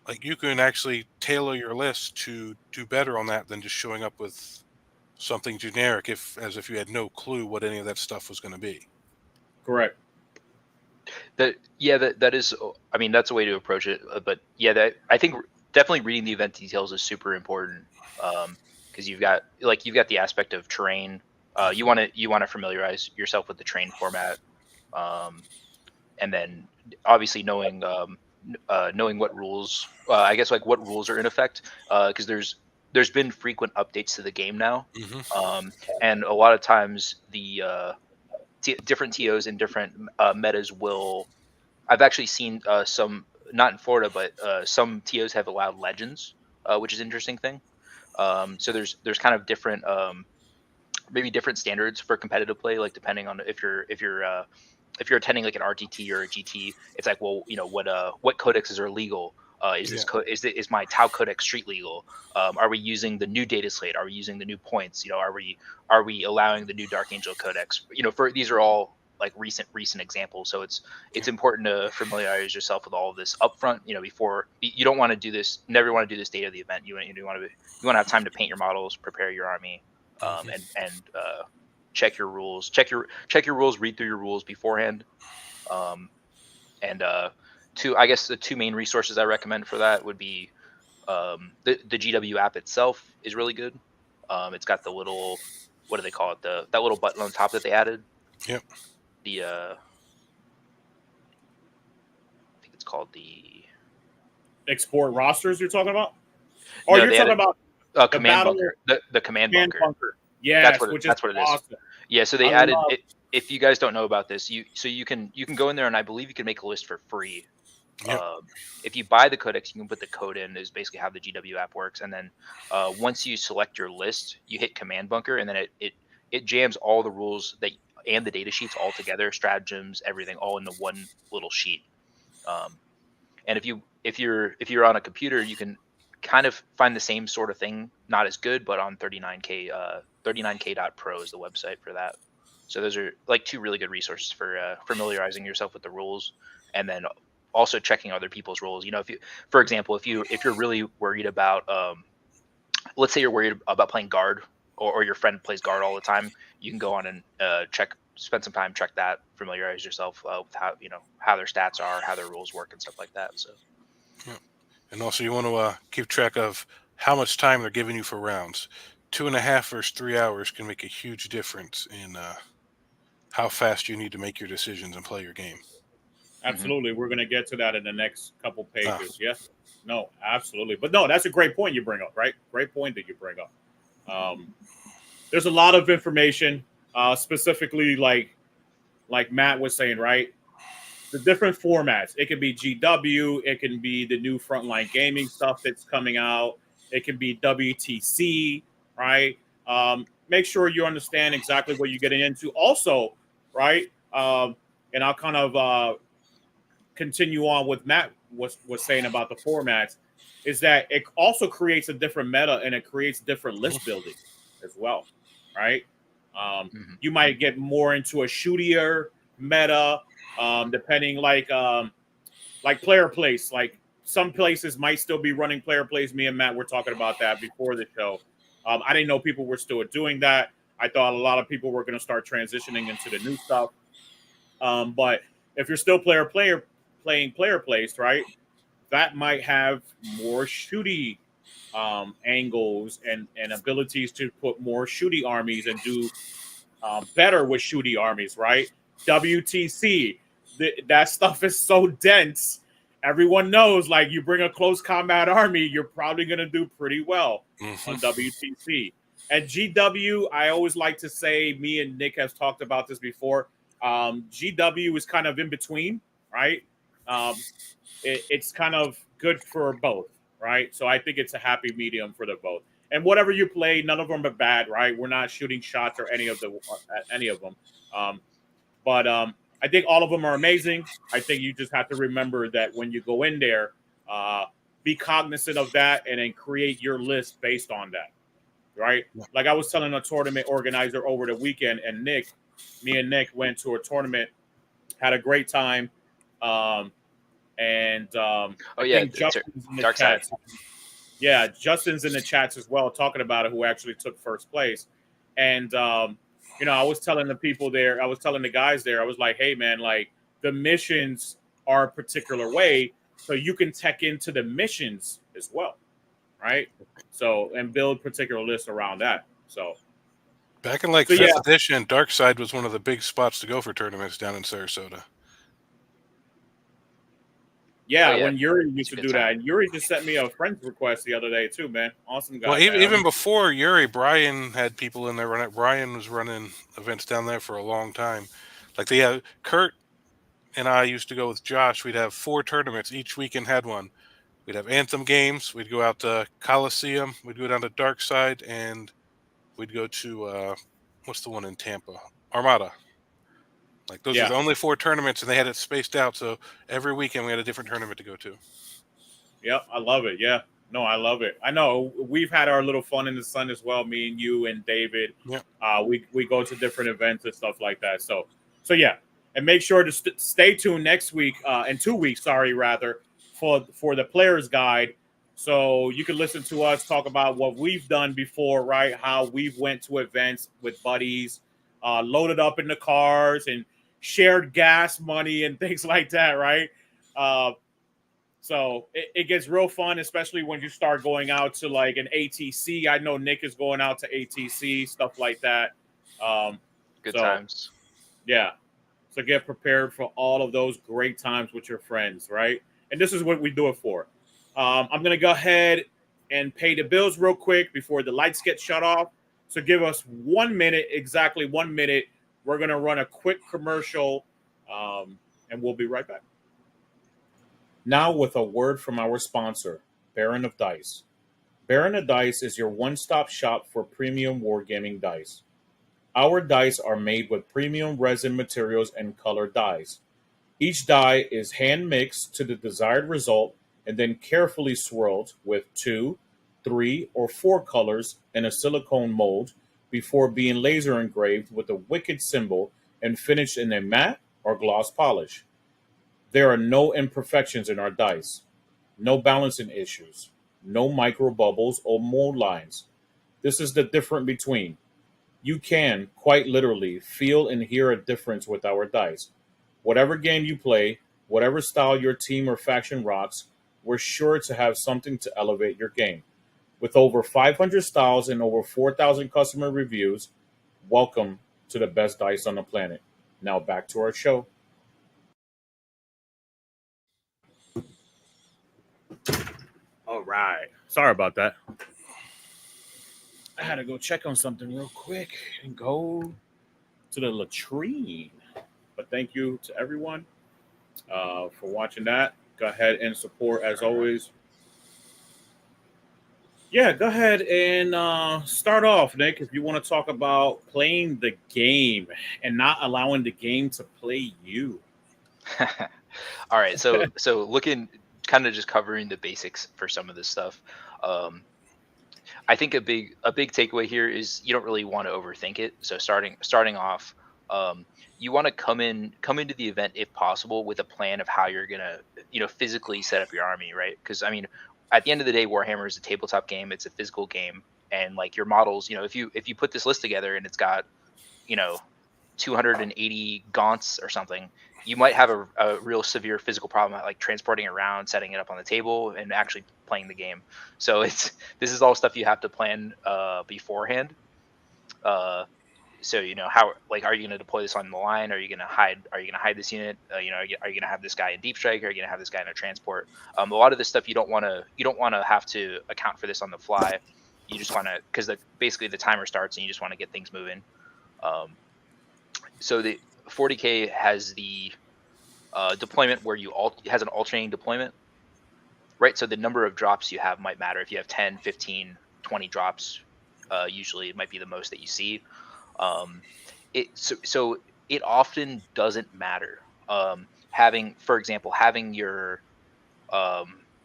like you can actually tailor your list to do better on that than just showing up with something generic as if you had no clue what any of that stuff was going to be. Correct. That is, I mean, that's a way to approach it. But yeah, that I think definitely reading the event details is super important, because you've got the aspect of terrain. You want to familiarize yourself with the terrain format, and then obviously knowing what rules, I guess, like what rules are in effect, because there's been frequent updates to the game now, and a lot of times the different TOs and different metas will. I've actually seen some, not in Florida, but some TOs have allowed legends, which is an interesting thing. So there's kind of different, maybe different standards for competitive play, like depending on if you're if you're attending like an RTT or a GT, it's like, well, what codexes are legal? Is my Tau codex street legal? Are we using the new data slate? Are we using the new points? Are we allowing the new Dark Angel codex? For these are all like recent examples. So it's important to familiarize yourself with all of this upfront. Before you don't want to do this. Never want to do this day of the event. You want to have time to paint your models, prepare your army, and check your rules. Check your rules. Read through your rules beforehand. And I guess the two main resources I recommend for that would be the GW app itself is really good. It's got the little, what do they call it? That little button on top that they added. Yep. I think it's called the export rosters. You're talking about? Or No, you're talking about the command bunker. The command bunker. Yeah, that's what it is. Awesome. Yeah, so they added it. If you guys don't know about this, you can go in there, and I believe you can make a list for free. Yep. If you buy the codex, you can put the code in. Is basically how the GW app works. And then once you select your list, you hit command bunker, and then it jams all the rules and the data sheets all together, stratagems, everything, all in the one little sheet. And if you're on a computer, you can kind of find the same sort of thing, not as good, but on 39k 39k.pro is the website for that. So those are like two really good resources for familiarizing yourself with the rules, and then also checking other people's rules. For example, if you're really worried about, let's say you're worried about playing guard, or your friend plays guard all the time, you can go on and spend some time, check that, familiarize yourself with how their stats are, how their rules work, and stuff like that. So, yeah. And also you want to keep track of how much time they're giving you for rounds. 2.5 versus 3 hours can make a huge difference in how fast you need to make your decisions and play your game. Absolutely. We're going to get to that in the next couple pages. Yes. No, absolutely. But no, that's a great point you bring up, right? Great point that you bring up. There's a lot of information, specifically like Matt was saying, right? The different formats. It can be GW. It can be the new Frontline Gaming stuff that's coming out. It can be WTC, right? Make sure you understand exactly what you're getting into. Also, right? And I'll kind of continue on with Matt was saying about the formats, is that it also creates a different meta, and it creates different list building as well, right? You might get more into a shootier meta, depending like player place. Like some places might still be running player plays. Me and Matt were talking about that before the show. I didn't know people were still doing that. I thought a lot of people were going to start transitioning into the new stuff. But if you're still playing player plays, right, that might have more shooty angles and abilities to put more shooty armies and do better with shooty armies, right? WTC, that stuff is so dense. Everyone knows, like, you bring a close combat army, you're probably going to do pretty well on WTC. And GW, I always like to say, me and Nick has talked about this before, GW is kind of in between, right? It's kind of good for both, right? So I think it's a happy medium for the both. And whatever you play, none of them are bad, right? We're not shooting shots or any of them. But I think all of them are amazing. I think you just have to remember that when you go in there, be cognizant of that and then create your list based on that, right? Like I was telling a tournament organizer over the weekend, and me and Nick went to a tournament, had a great time. I think Justin's in the chats. Yeah, Justin's in the chats as well, talking about it, who actually took first place. And I was telling the people there, I was telling the guys there, I was like, hey man, like the missions are a particular way, so you can tech into the missions as well, right? So, and build particular lists around that. So back in like 5th edition, Dark Side was one of the big spots to go for tournaments down in Sarasota. Yeah, when Yuri used to do that. And Yuri just sent me a friend's request the other day too, man. Awesome guy. Well, even before Yuri, Brian had people in there running. Brian was running events down there for a long time. Like they had Kurt and I used to go with Josh. We'd have 4 tournaments. Each weekend had one. We'd have Anthem games. We'd go out to Coliseum. We'd go down to Dark Side, and we'd go to what's the one in Tampa? Armada. Like those are the only 4 tournaments, and they had it spaced out. So every weekend we had a different tournament to go to. Yep, I love it. Yeah, no, I love it. I know we've had our little fun in the sun as well. Me and you and David. Yeah. We go to different events and stuff like that. So yeah, and make sure to stay tuned next week, in 2 weeks, sorry, rather, for the players guide. So you can listen to us talk about what we've done before, right? How we've went to events with buddies, loaded up in the cars and shared gas money and things like that, right? So it gets real fun, especially when you start going out to like an ATC. I know Nick is going out to ATC, stuff like that. Good times. Yeah. So get prepared for all of those great times with your friends, right? And this is what we do it for. I'm going to go ahead and pay the bills real quick before the lights get shut off. So give us 1 minute, exactly 1 minute. We're going to run a quick commercial, and we'll be right back. Now with a word from our sponsor, Baron of Dice. Baron of Dice is your one-stop shop for premium wargaming dice. Our dice are made with premium resin materials and colored dyes. Each die is hand-mixed to the desired result and then carefully swirled with 2, 3, or 4 colors in a silicone mold before being laser engraved with a wicked symbol and finished in a matte or gloss polish. There are no imperfections in our dice, no balancing issues, no micro bubbles or mold lines. This is the difference between. You can, quite literally, feel and hear a difference with our dice. Whatever game you play, whatever style your team or faction rocks, we're sure to have something to elevate your game. With over 500 styles and over 4,000 customer reviews, welcome to the best dice on the planet. Now back to our show. All right. Sorry about that. I had to go check on something real quick and go to the latrine. But thank you to everyone for watching that. Go ahead and support as always. Yeah, go ahead and start off, Nick, if you want to talk about playing the game and not allowing the game to play you. All right, so looking, kind of just covering the basics for some of this stuff. I think a big takeaway here is you don't really want to overthink it. So starting off, you want to come into the event if possible with a plan of how you're gonna physically set up your army, right? Because I mean, at the end of the day, Warhammer is a tabletop game. It's a physical game, and like your models, if you put this list together and it's got 280 gaunts or something, you might have a real severe physical problem, like transporting it around, setting it up on the table, and actually playing the game. So this is all stuff you have to plan beforehand. So how, like, are you going to deploy this on the line? Are you going to hide this unit? Are you going to have this guy in deep strike? Are you going to have this guy in a transport? A lot of this stuff you don't want to have to account for this on the fly. You just want to, because basically the timer starts and you just want to get things moving. So the 40K has the deployment where it has an alternating deployment, right? So the number of drops you have might matter. If you have 10, 15, 20 drops, usually it might be the most that you see. So it often doesn't matter. For example, having your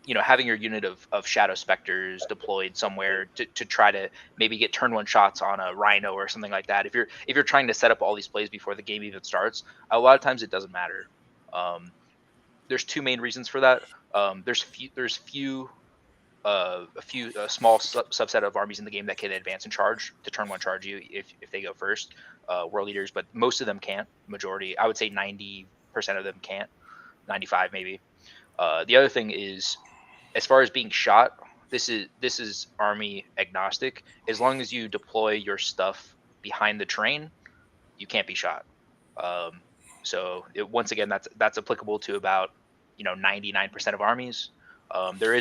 unit of Shadow Specters deployed somewhere to try to maybe get turn 1 shots on a Rhino or something like that. If you're trying to set up all these plays before the game even starts, a lot of times it doesn't matter. There's 2 main reasons for that. There's a small subset of armies in the game that can advance and charge to turn 1 charge you if they go first, world leaders, but most of them can't. Majority, I would say 90% of them can't, 95 maybe. The other thing is, as far as being shot, this is army agnostic. As long as you deploy your stuff behind the terrain, you can't be shot. Once again, that's applicable to about 99% of armies. There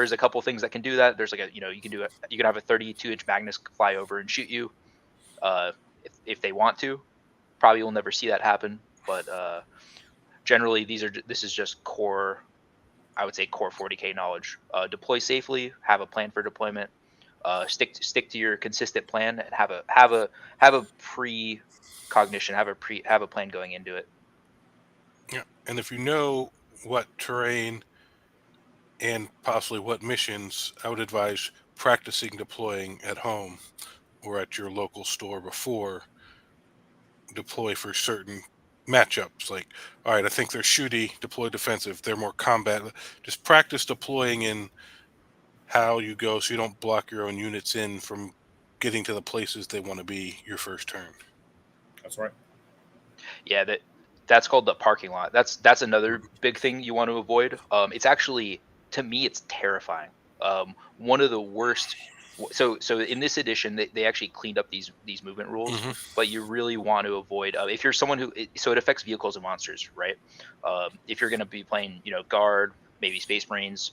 is a couple things that can do that. There's like you can have a 32-inch Magnus fly over and shoot you if they want to. Probably will never see that happen, but generally this is just core, I would say core 40K knowledge. Deploy safely, have a plan for deployment, Stick to your consistent plan and have a precognition, have a plan going into it. Yeah, and if you know what terrain and possibly what missions, I would advise practicing deploying at home or at your local store before deploy for certain matchups. Like, all right, I think they're shooty, deploy defensive. They're more combat. Just practice deploying in how you go so you don't block your own units in from getting to the places they want to be your first turn. That's right. Yeah, that's called the parking lot. That's another big thing you want to avoid. It's actually, to me, it's terrifying. One of the worst. So in this edition, they actually cleaned up these movement rules, Mhm. but you really want to avoid if you're someone so it affects vehicles and monsters, right? If you're going to be playing, guard, maybe Space Marines,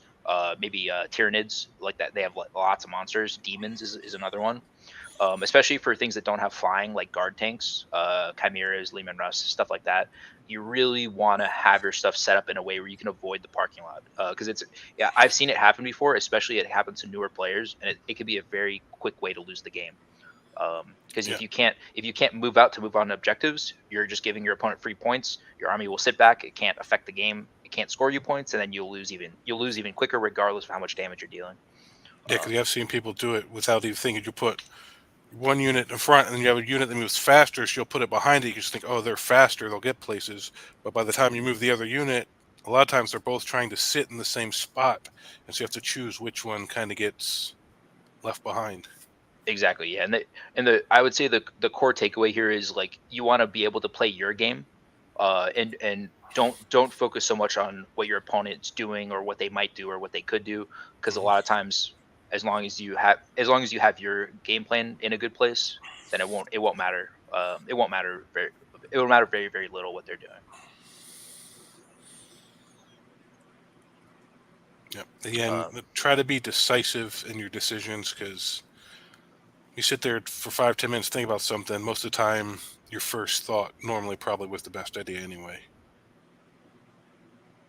maybe Tyranids like that, they have lots of monsters. Demons is another one. Especially for things that don't have flying, like guard tanks, chimeras, Lehman Russ, stuff like that. You really want to have your stuff set up in a way where you can avoid the parking lot, because yeah, I've seen it happen before. Especially it happens to newer players, and it could be a very quick way to lose the game. Because Yeah. if you can't move out to move on objectives, you're just giving your opponent free points. Your army will sit back. It can't affect the game. It can't score you points, and then you'll lose even quicker, regardless of how much damage you're dealing. Yeah, because I've seen people do it without even thinking. You put one unit in front, and then you have a unit that moves faster, so you'll put it behind it. You just think, oh, they're faster, they'll get places. But by the time you move the other unit, a lot of times they're both trying to sit in the same spot, and so you have to choose which one kind of gets left behind. Exactly, yeah, and the I would say the core takeaway here is, like, you want to be able to play your game, and don't focus so much on what your opponent's doing or what they might do or what they could do, because a lot of times, as long as you have your game plan in a good place, then it won't matter. It will matter very, very little what they're doing. Yep. Again, Um, try to be decisive in your decisions, because you sit there for 5-10 minutes, think about something. Most of the time, your first thought normally probably was the best idea anyway.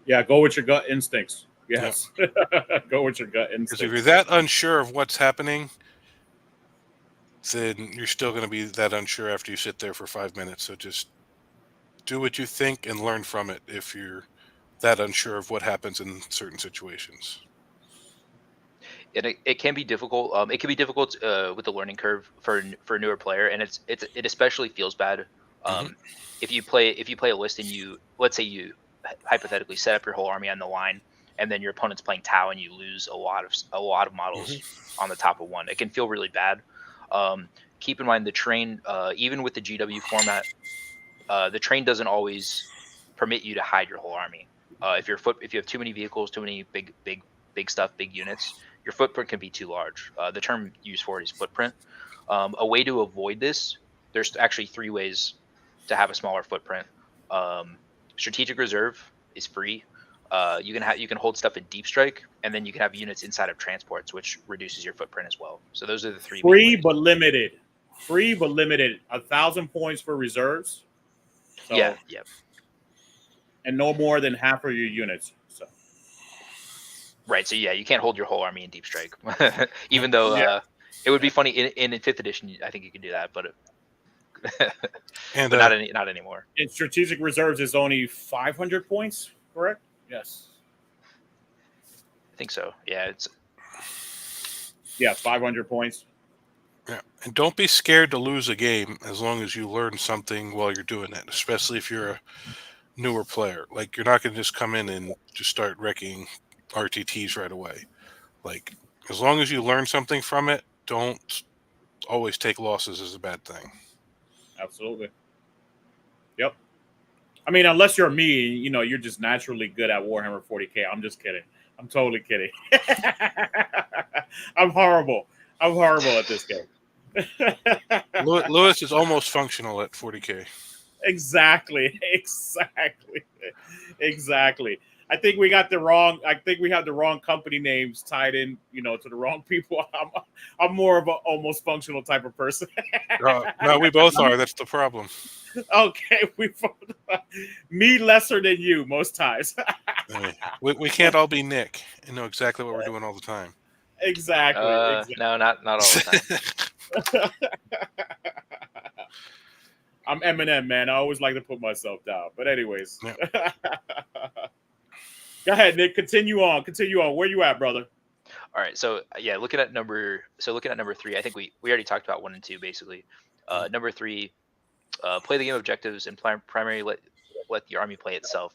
Yeah, go with your gut instincts. Yep. Yes. Go with your gut Because if you're instincts. that unsure of what's happening, then you're still going to be that unsure after you sit there for 5 minutes. So just do what you think and learn from it if you're that unsure of what happens in certain situations. and it can be difficult. It can be difficult with the learning curve for a newer player, and it especially feels bad Mhm. if you play a list and let's say you hypothetically set up your whole army on the line, and then your opponent's playing Tau and you lose a lot of models on the top of one. It can feel really bad. Keep in mind the train, even with the GW format, the train doesn't always permit you to hide your whole army. If you have too many vehicles, too many big stuff, big units, your footprint can be too large. The term used for it is footprint. A way to avoid this, there's actually 3 ways to have a smaller footprint. Strategic reserve is free. You can hold stuff in deep strike, and then you can have units inside of transports, which reduces your footprint as well. So those are the 3 main Free ways. but limited. Free but limited. 1,000 points for reserves. So, Yeah. and no more than half of your units. So Right. So yeah, you can't hold your whole army in deep strike, even though yeah. it would be funny in fifth edition. I think you could do that, but And but not anymore. And strategic reserves is only 500 points, correct? Yes. I think so. Yeah. Yeah, 500 points. yeah, and don't be scared to lose a game as long as you learn something while you're doing it, especially if you're a newer player. Like, you're not going to just come in and just start wrecking RTTs right away. Like, as long as you learn something from it, don't always take losses as a bad thing. Absolutely. Yep. I mean, unless you're me, you're just naturally good at Warhammer 40K. I'm just kidding. I'm totally kidding. I'm horrible. I'm horrible at this game. Lewis is almost functional at 40K. Exactly. I think we have the wrong company names tied in, to the wrong people. I'm more of an almost functional type of person. No, we both are. That's the problem. Okay, me lesser than you most times. I mean, we can't all be Nick and know exactly what we're doing all the time. Exactly. No, not all the time. I'm Eminem, man. I always like to put myself down. But anyways, Yeah. go ahead, Nick. Continue on. Continue on. Where you at, brother? All right, so looking at number 3, I think we already talked about 1 and 2 basically. Number 3, play the game objectives and primary let the army play itself.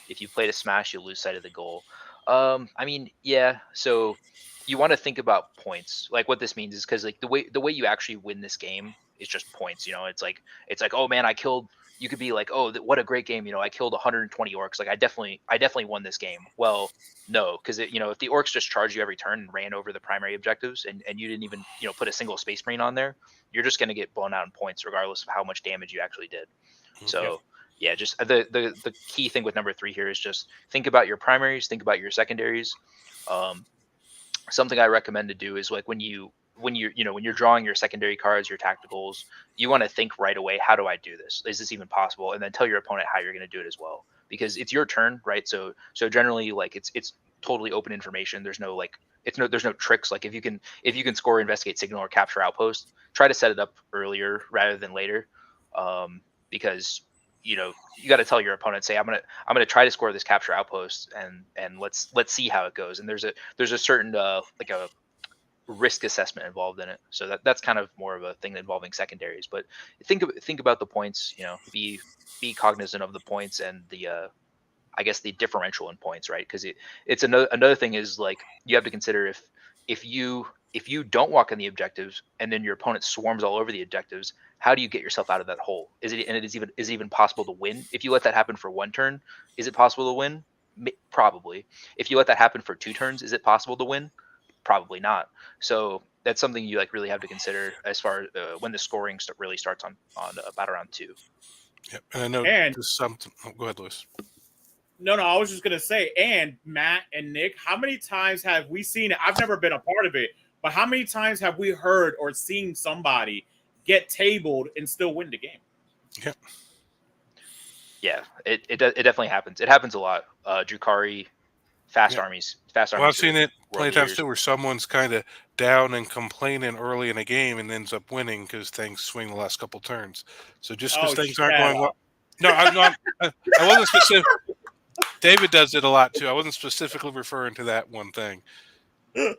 If you play to smash, you'll lose sight of the goal. I mean, yeah. So you want to think about points. Like what this means is because like the way you actually win this game is just points. You know, it's like oh man, I killed. You could be like, oh, what a great game. You know, I killed 120 orcs. Like I definitely won this game. Well, no, because if the orcs just charged you every turn and ran over the primary objectives, and you didn't even put a single space marine on there, you're just gonna get blown out in points regardless of how much damage you actually did. So yeah, just the key thing with number 3 here is just think about your primaries, think about your secondaries. Something I recommend to do is like when you're drawing your secondary cards, your tacticals, you want to think right away, how do I do this? Is this even possible? And then tell your opponent how you're going to do it as well, because it's your turn, right? So generally, like it's totally open information. There's no there's no tricks. Like if you can score investigate signal or capture outpost, try to set it up earlier rather than later, because you got to tell your opponent, say I'm gonna try to score this capture outpost, and let's see how it goes. And there's a certain like a risk assessment involved in it. So that's kind of more of a thing involving secondaries. But think about the points. Be cognizant of the points and the I guess the differential in points, right? Because it's another thing is like you have to consider if you don't walk in the objectives and then your opponent swarms all over the objectives, how do you get yourself out of that hole? Is it even possible to win if you let that happen for 1 turn? Is it possible to win? Probably. If you let that happen for 2 turns, is it possible to win? Probably not. So that's something you like really have to consider as far as when the scoring really starts on about around 2. Yep. And I know there's something. Oh, go ahead, Lewis. No, I was just gonna say, and Matt and Nick, how many times have we seen it? I've never been a part of it, but how many times have we heard or seen somebody get tabled and still win the game? Yep. Yeah, it definitely happens. It happens a lot. Drukari, fast armies. Well, I've seen it plenty of times too, where someone's kind of down and complaining early in a game and ends up winning because things swing the last couple turns. So just because things aren't going well, no, I'm not. I wasn't specific. David does it a lot too. I wasn't specifically referring to that one thing.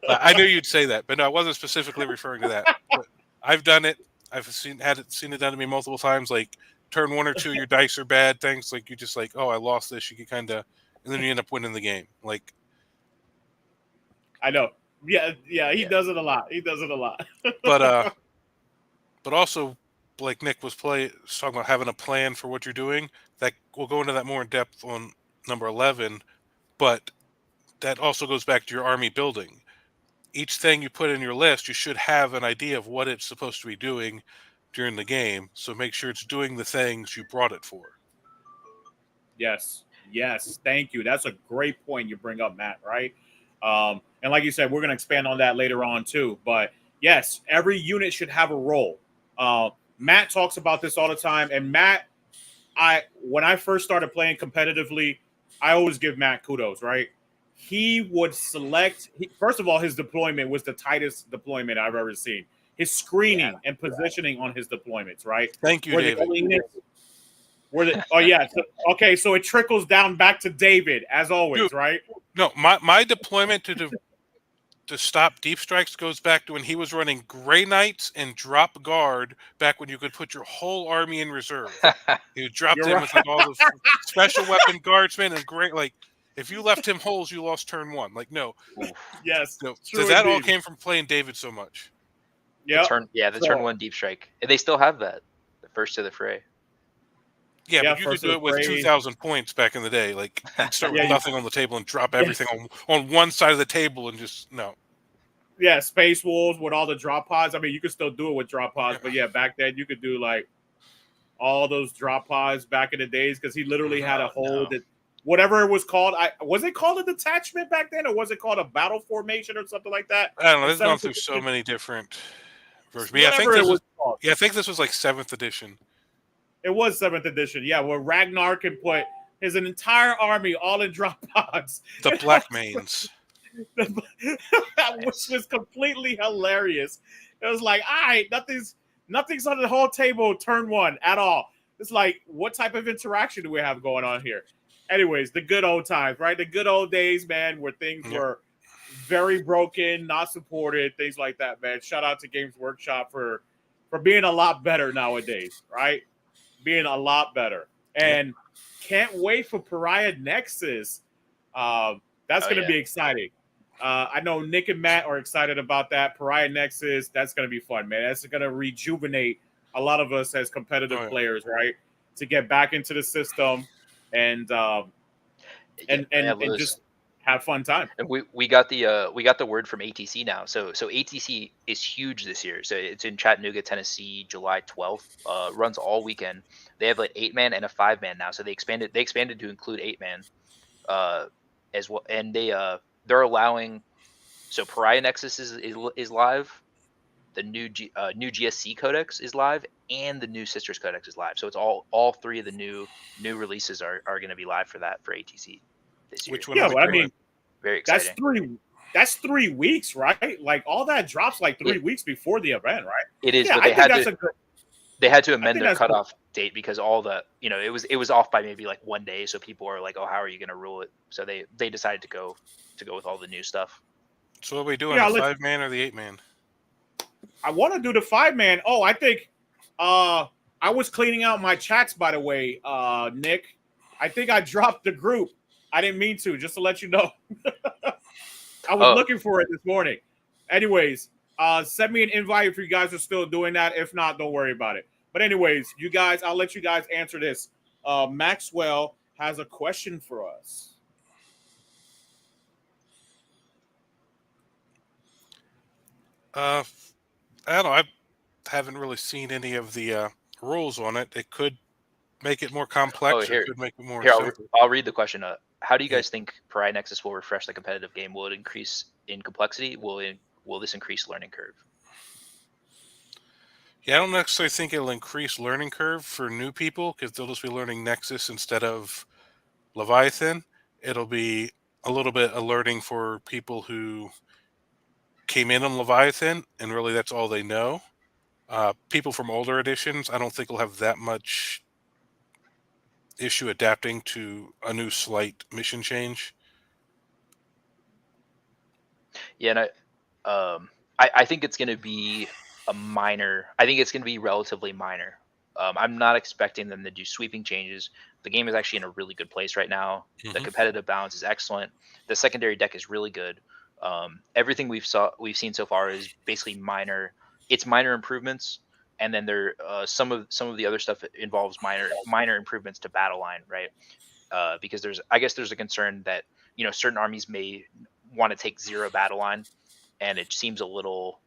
I knew you'd say that, but no, I wasn't specifically referring to that. But I've done it. I've seen it done to me multiple times. Like turn 1 or 2, your dice are bad. Things like you just like, oh, I lost this. You get kind of, and then you end up winning the game. Like I know. Yeah, he does it a lot. But also, like Nick was talking about having a plan for what you're doing. That we'll go into that more in depth on number 11. But that also goes back to your army building. Each thing you put in your list, you should have an idea of what it's supposed to be doing during the game. So make sure it's doing the things you brought it for. Yes. Thank you. That's a great point you bring up, Matt. Right. And like you said, we're going to expand on that later on too. But yes, every unit should have a role. Matt talks about this all the time. And Matt, when I first started playing competitively, I always give Matt kudos, right? He would select, first of all, his deployment was the tightest deployment I've ever seen. His screening and positioning on his deployments, right? Thank you, David. So it trickles down back to David, as always, dude, right? No, my deployment to stop deep strikes goes back to when he was running Grey Knights and drop guard back when you could put your whole army in reserve. He would drop them with like all those special weapon guardsmen and great, like if you left him holes, you lost turn 1. Like no, yes, no. That all came from playing David so much. Yeah, the turn 1 deep strike, and they still have that. The first to the fray. Yeah, but you could do it with 2,000 points back in the day. Like you'd start with nothing on the table and drop everything on one side of the table and just no. Yeah, Space Wolves with all the drop pods. I mean, you could still do it with drop pods, but yeah, back then you could do like all those drop pods back in the days because he literally had a whole whatever it was called. Was it called a detachment back then, or was it called a battle formation or something like that? I don't know. It's gone through so many different versions. Yeah, I think this was like 7th edition. It was 7th edition, yeah, where Ragnar can put his entire army all in drop pods. The Black Mains. which was completely hilarious. It was like, all right, nothing's on the whole table. Turn one at all. It's like, what type of interaction do we have going on here? Anyways, the good old times, right? The good old days, man, where things were very broken, not supported, things like that, man. Shout out to Games Workshop for being a lot better nowadays, right? Being a lot better. And can't wait for Pariah Nexus. That's going to be exciting. I know Nick and Matt are excited about that. Pariah Nexus, that's going to be fun, man. That's going to rejuvenate a lot of us as competitive players, right? To get back into the system and just have fun time. And we got the word from ATC now. So ATC is huge this year. So it's in Chattanooga, Tennessee, July 12th. Runs all weekend. They have like 8-man and a 5-man now. So they expanded to include 8-man as well. And they're allowing, so Pariah Nexus is live. The new GSC Codex is live, and the new Sisters Codex is live. So it's all three of the new releases are going to be live for ATC this year. Which one? Yeah, but I mean, very exciting. That's 3 weeks, right? Like all that drops like 3 weeks before the event, right? It is, yeah, but they had to amend their cutoff date because all the it was off by maybe like 1 day, so people are like, oh, how are you going to rule it? So they decided to go with all the new stuff. So what are we doing? The 5-man or the 8-man? I want to do the 5-man. Oh, I think I was cleaning out my chats, by the way, Nick. I think I dropped the group. I didn't mean to, just to let you know. I was looking for it this morning. Anyways, send me an invite if you guys are still doing that. If not, don't worry about it. But anyways, you guys, I'll let you guys answer this. Maxwell has a question for us. I don't know. I haven't really seen any of the rules on it. It could make it more complex. Or it could make it more simple. I'll read the question. How do you guys think Pariah Nexus will refresh the competitive game? Will it increase in complexity? Will this increase learning curve? Yeah, I don't necessarily think it'll increase learning curve for new people because they'll just be learning Nexus instead of Leviathan. It'll be a little bit alerting for people who came in on Leviathan and really that's all they know. People from older editions, I don't think will have that much issue adapting to a new slight mission change. Yeah, and I think it's going to be a minor. I think it's going to be relatively minor. I'm not expecting them to do sweeping changes. The game is actually in a really good place right now. Mm-hmm. The competitive balance is excellent. The secondary deck is really good. Everything we've seen so far is basically minor. It's minor improvements, and then there some of the other stuff involves minor improvements to battle line, right? Because there's a concern that certain armies may want to take 0 battle line, and it seems a little.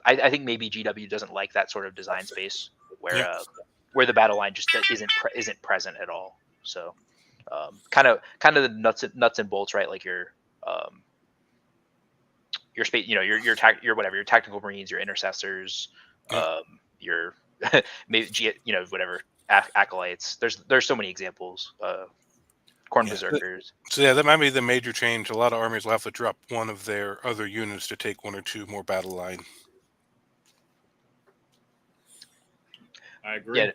I think maybe GW doesn't like that sort of design space where the battle line just isn't present at all. So kind of the nuts and bolts, right? Like your space, your tactical marines, your intercessors, your maybe whatever acolytes. There's so many examples. Corn berserkers. So yeah, that might be the major change. A lot of armies will have to drop one of their other units to take 1 or 2 more battle line. I agree.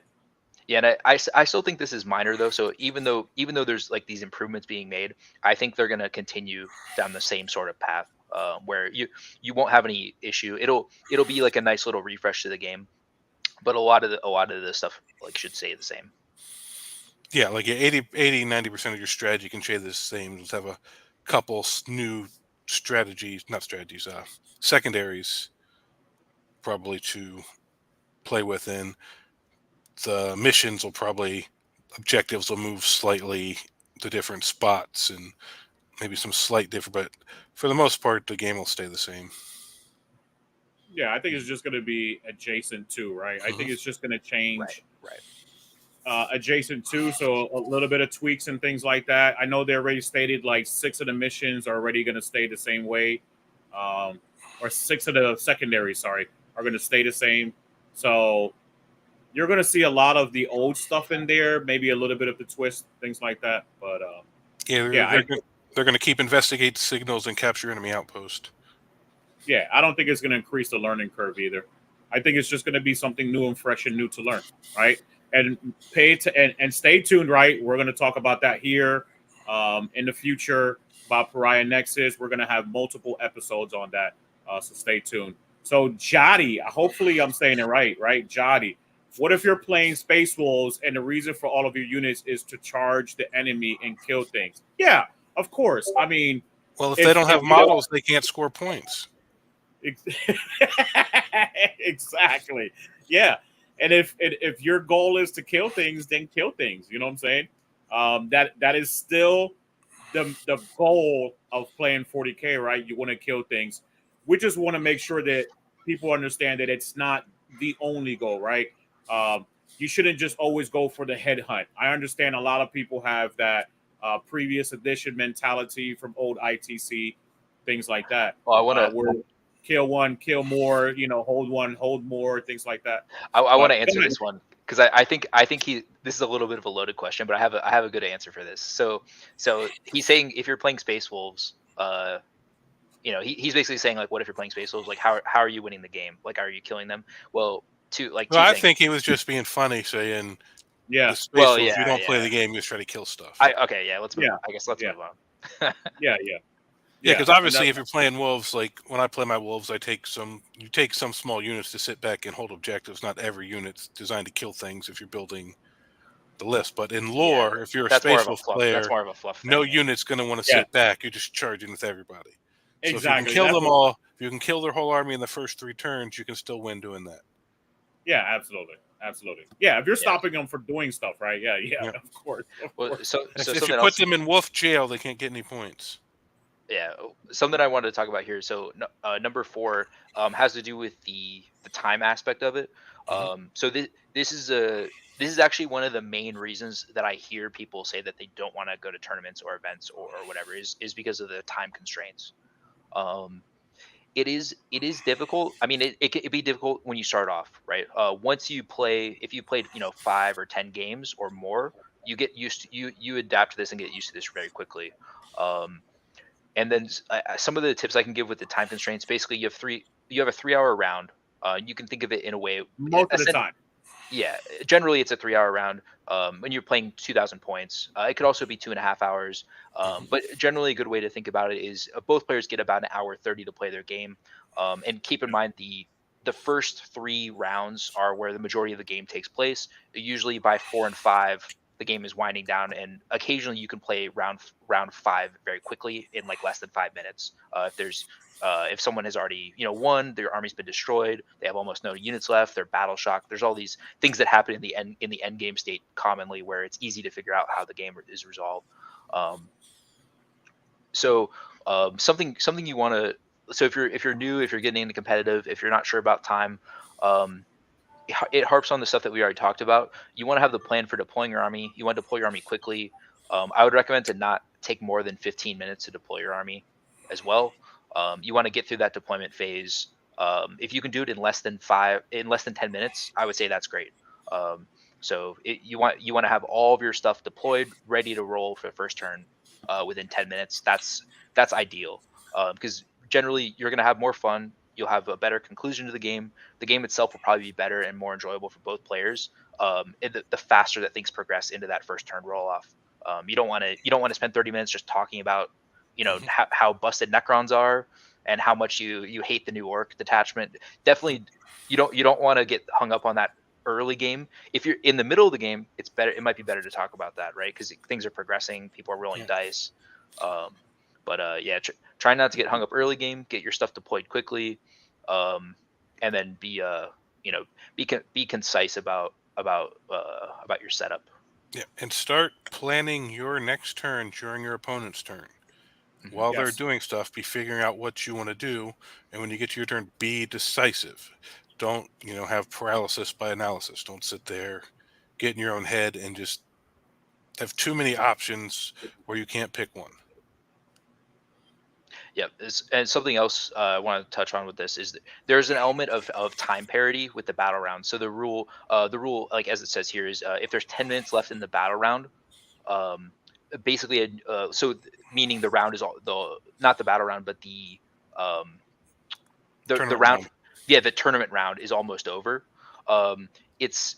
Yeah, and I still think this is minor though. So even though there's like these improvements being made, I think they're going to continue down the same sort of path where you won't have any issue. It'll be like a nice little refresh to the game, but a lot of the stuff like should stay the same. Yeah, like 80-90% of your strategy can stay the same. Just have a couple new secondaries probably to play within. The missions objectives will move slightly to different spots and maybe some slight different, but for the most part, the game will stay the same. Yeah, I think it's just going to be adjacent to, right? Mm-hmm. I think it's just going to change. Right. Adjacent to, so a little bit of tweaks and things like that. I know they already stated like 6 of the missions are already going to stay the same way, or 6 of the secondaries, are going to stay the same. So you're going to see a lot of the old stuff in there, maybe a little bit of the twist, things like that. But they're They're going to keep investigate signals and capture enemy outpost. Yeah, I don't think it's going to increase the learning curve either. I think it's just going to be something new and fresh and new to learn, right? And and stay tuned, right? We're going to talk about that here in the future about Pariah Nexus. We're going to have multiple episodes on that, so stay tuned. So Jody, hopefully I'm saying it right, right? Jody, what if you're playing Space Wolves and the reason for all of your units is to charge the enemy and kill things? Yeah, of course. I mean, well, if they don't have you don't- models, they can't score points. Exactly. Yeah. And if your goal is to kill things, then kill things. You know what I'm saying? That is still the goal of playing 40K, right? You want to kill things. We just want to make sure that people understand that it's not the only goal, right? You shouldn't just always go for the head hunt. I understand a lot of people have that previous edition mentality from old ITC, things like that. Well, I want to. Where kill one, kill more, hold one, hold more, things like that. I want to answer this one because I think this is a little bit of a loaded question, but I have a good answer for this. So he's saying if you're playing Space Wolves, he's basically saying like, what if you're playing Space Wolves? Like, how are you winning the game? Like, are you killing them? Well, I think he was just being funny, saying, yeah, the Space Wolves, you don't play the game, you just try to kill stuff. Let's move on. I guess let's move on. Yeah, because obviously, if you're playing wolves, like when I play my wolves, you take some small units to sit back and hold objectives. Not every unit's designed to kill things if you're building the list. But in lore, if you're a Space Wolf player, that's more of a fluff thing, no unit's going to want to sit back. You're just charging with everybody. So exactly. if you can kill them all, if you can kill their whole army in the first 3 turns, you can still win doing that. Yeah, absolutely. Yeah, if you're stopping them from doing stuff, right? Yeah, of course. Well, so if you put them in wolf jail, they can't get any points. Yeah, something I wanted to talk about here. So number 4 has to do with the time aspect of it. So this is actually one of the main reasons that I hear people say that they don't want to go to tournaments or events or whatever is because of the time constraints. It is difficult. I mean, it can be difficult when you start off, right? Once you play, if you played 5 or 10 games or more, you get used to you adapt to this and get used to this very quickly. And then some of the tips I can give with the time constraints, basically you have a 3-hour round. You can think of it in a way. Most of the time. Yeah, generally it's a 3-hour round. When you're playing 2,000 points, it could also be 2.5 hours. But generally a good way to think about it is both players get about an hour 30 to play their game. And keep in mind the first 3 rounds are where the majority of the game takes place. Usually by 4 and 5, the game is winding down, and occasionally you can play round 5 very quickly in like less than 5 minutes. If someone has already won, their army's been destroyed, they have almost no units left, they're battle shocked. There's all these things that happen in the end game state commonly where it's easy to figure out how the game is resolved. Something you want to. So if you're new, if you're getting into competitive, if you're not sure about time, it harps on the stuff that we already talked about. You want to have the plan for deploying your army. You want to deploy your army quickly. I would recommend to not take more than 15 minutes to deploy your army as well. You want to get through that deployment phase. If you can do it in less than 10 minutes, I would say that's great. You want to have all of your stuff deployed, ready to roll for the first turn within 10 minutes. That's ideal because generally you're going to have more fun. You'll have a better conclusion to the game. The game itself will probably be better and more enjoyable for both players. The faster that things progress into that first turn roll off. You don't want to spend 30 minutes just talking about how busted Necrons are and how much you hate the new orc detachment. Definitely, you don't want to get hung up on that early game. If you're in the middle of the game, it's better. It might be better to talk about that, right? Because things are progressing. People are rolling dice. Try not to get hung up early game. Get your stuff deployed quickly, and then be concise about your setup. Yeah, and start planning your next turn during your opponent's turn. While they're doing stuff, be figuring out what you want to do, and when you get to your turn, be decisive. Don't have paralysis by analysis. Don't sit there, get in your own head, and just have too many options where you can't pick one. Yeah, and something else I want to touch on with this is there's an element of time parity with the battle round. So the rule, like as it says here, is if there's 10 minutes left in the battle round, basically meaning the round is not the battle round, but the Tournament round. round. Yeah, the tournament round is almost over. It's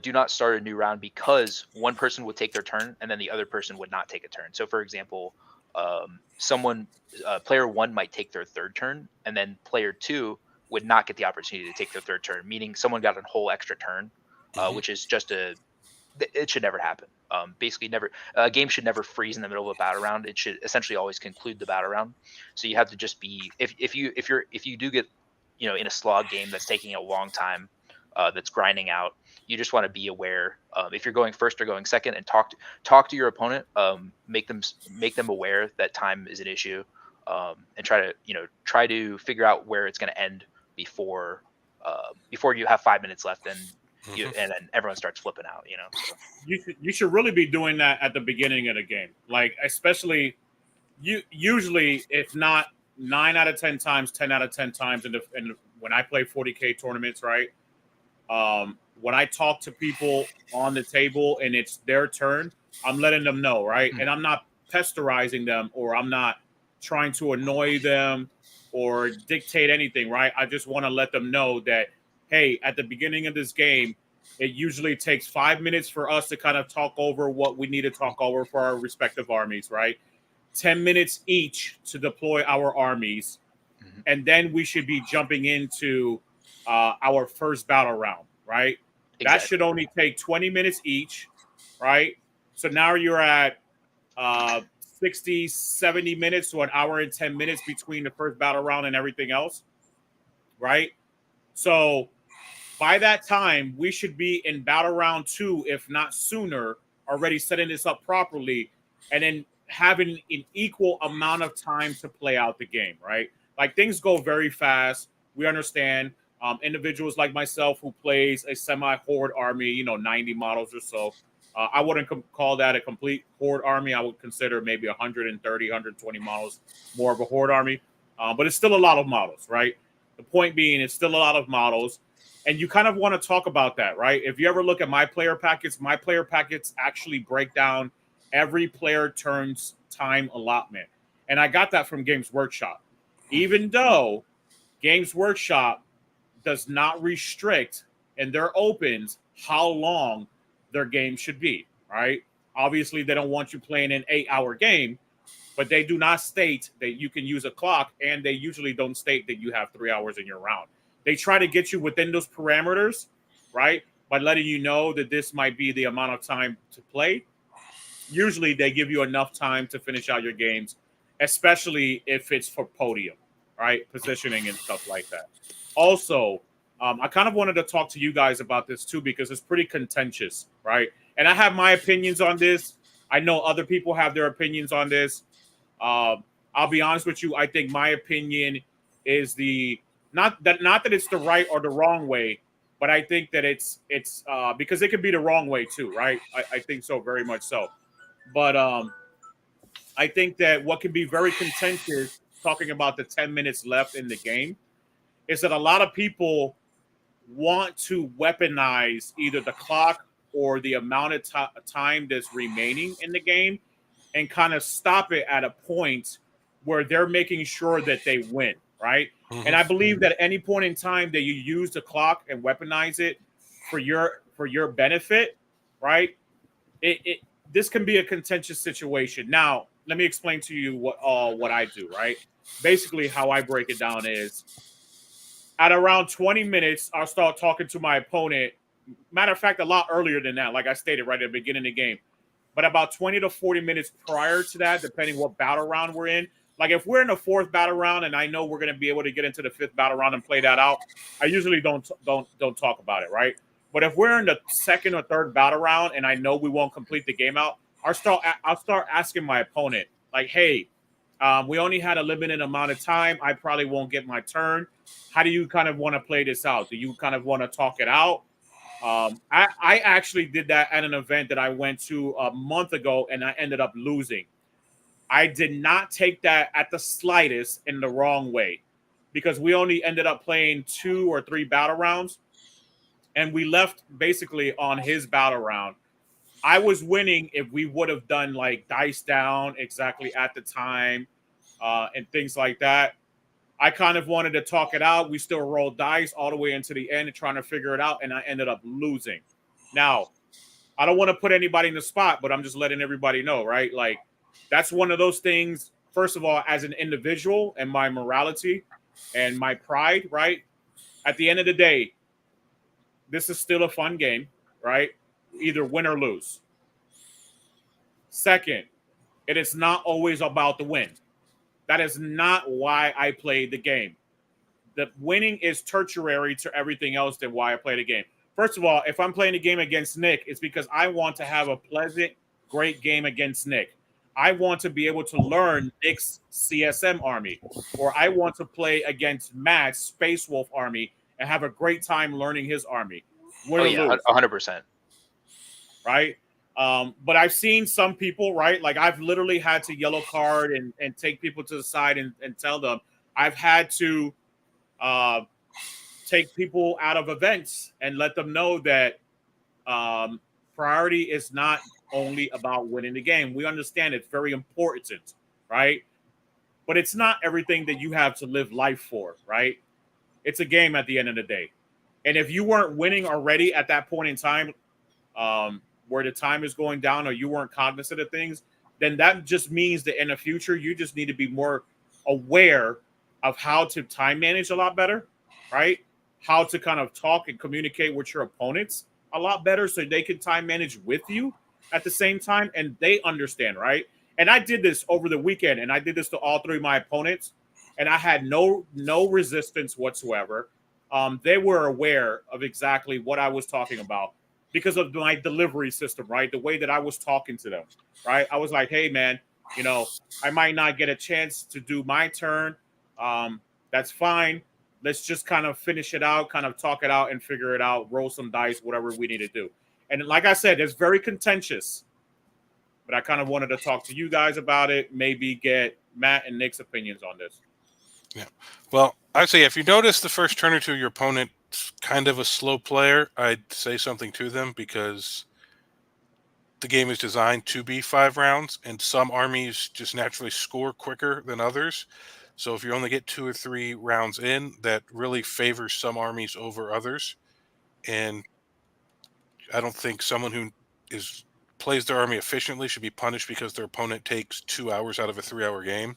do not start a new round because one person would take their turn and then the other person would not take a turn. So, for example, player one might take their third turn, and then player two would not get the opportunity to take their third turn, meaning someone got a whole extra turn, which is just it should never happen. Basically, never a game should never freeze in the middle of a battle round. It should essentially always conclude the battle round. So you have to just be if you do get in a slog game that's taking a long time, that's grinding out. You just want to be aware if you're going first or going second, and talk to your opponent. Make them aware that time is an issue, and try to figure out where it's going to end before you have 5 minutes left, and and then everyone starts flipping out. So. You should really be doing that at the beginning of the game, like especially usually if not 9 out of 10 times, 10 out of 10 times, and when I play 40K tournaments, right? When I talk to people on the table and it's their turn, I'm letting them know, right? And I'm not pesterizing them, or I'm not trying to annoy them or dictate anything, right? I just want to let them know that, hey, at the beginning of this game, it usually takes 5 minutes for us to kind of talk over what we need to talk over for our respective armies, right? 10 minutes each to deploy our armies. And then we should be jumping into our first battle round, right? Exactly. That should only take 20 minutes each, right? So now you're at 60, 70 minutes to an hour and 10 minutes between the first battle round and everything else, right? So by that time, we should be in battle round 2, if not sooner, already setting this up properly, and then having an equal amount of time to play out the game, right? Like, things go very fast. We understand individuals like myself who plays a semi-horde army, 90 models or so. I wouldn't call that a complete horde army. I would consider maybe 130, 120 models more of a horde army. But it's still a lot of models, right? The point being, it's still a lot of models. And you kind of want to talk about that, right? If you ever look at my player packets actually break down every player turn's time allotment. And I got that from Games Workshop. Even though Games Workshop does not restrict in their opens how long their game should be, right? Obviously, they don't want you playing an 8-hour game, but they do not state that you can use a clock, and they usually don't state that you have 3 hours in your round. They try to get you within those parameters, right? By letting you know that this might be the amount of time to play. Usually they give you enough time to finish out your games, especially if it's for podium, right? Positioning and stuff like that. Also, I kind of wanted to talk to you guys about this too, because it's pretty contentious, right? And I have my opinions on this. I know other people have their opinions on this. I'll be honest with you. I think my opinion is not that it's the right or the wrong way, but I think that it's because it could be the wrong way too, right? I think so, very much so. But I think that what can be very contentious, talking about the 10 minutes left in the game, is that a lot of people want to weaponize either the clock or the amount of time that's remaining in the game, and kind of stop it at a point where they're making sure that they win, right? And I believe that at any point in time that you use the clock and weaponize it for your benefit, right? This can be a contentious situation. Now, let me explain to you what I do, right? Basically, how I break it down is, at around 20 minutes, I'll start talking to my opponent. Matter of fact, a lot earlier than that, like I stated right at the beginning of the game. But about 20 to 40 minutes prior to that, depending what battle round we're in. Like, if we're in the 4th battle round and I know we're going to be able to get into the 5th battle round and play that out, I usually don't talk about it, right? But if we're in the 2nd or 3rd battle round and I know we won't complete the game out, I'll start asking my opponent, like, hey, we only had a limited amount of time. I probably won't get my turn. How do you kind of want to play this out? Do you kind of want to talk it out? I actually did that at an event that I went to a month ago, and I ended up losing. I did not take that at the slightest in the wrong way, because we only ended up playing 2 or 3 battle rounds, and we left basically on his battle round. I was winning if we would have done like dice down exactly at the time and things like that. I kind of wanted to talk it out. We still rolled dice all the way into the end and trying to figure it out, and I ended up losing. Now, I don't want to put anybody in the spot, but I'm just letting everybody know, right? Like, that's one of those things, first of all, as an individual and my morality and my pride, right? At the end of the day, this is still a fun game, right? Either win or lose. Second, it is not always about the win. That is not why I played the game. The winning is tertiary to everything else than why I play the game. First of all, if I'm playing a game against Nick, it's because I want to have a pleasant, great game against Nick. I want to be able to learn Nick's CSM army, or I want to play against Matt's Space Wolf army and have a great time learning his army. Win or lose. 100%. Right? But I've seen some people, right? Like I've literally had to yellow card and take people to the side and tell them. I've had to take people out of events and let them know that priority is not only about winning the game. We understand it's very important, right? But it's not everything that you have to live life for, right? It's a game at the end of the day. And if you weren't winning already at that point in time, where the time is going down, or you weren't cognizant of things, then that just means that in the future, you just need to be more aware of how to time manage a lot better, right? How to kind of talk and communicate with your opponents a lot better so they can time manage with you at the same time and they understand, right? And I did this over the weekend, and I did this to all three of my opponents, and I had no resistance whatsoever. They were aware of exactly what I was talking about because of my delivery system, right? The way that I was talking to them, right? I was like, hey, man, I might not get a chance to do my turn. That's fine. Let's just kind of finish it out, kind of talk it out and figure it out, roll some dice, whatever we need to do. And like I said, it's very contentious, but I kind of wanted to talk to you guys about it, maybe get Matt and Nick's opinions on this. Yeah. Well, I'd say if you notice the first turn or two, your opponent's kind of a slow player, I'd say something to them because the game is designed to be 5 rounds, and some armies just naturally score quicker than others. So if you only get 2 or 3 rounds in, that really favors some armies over others. And I don't think someone who plays their army efficiently should be punished because their opponent takes 2 hours out of a 3-hour game.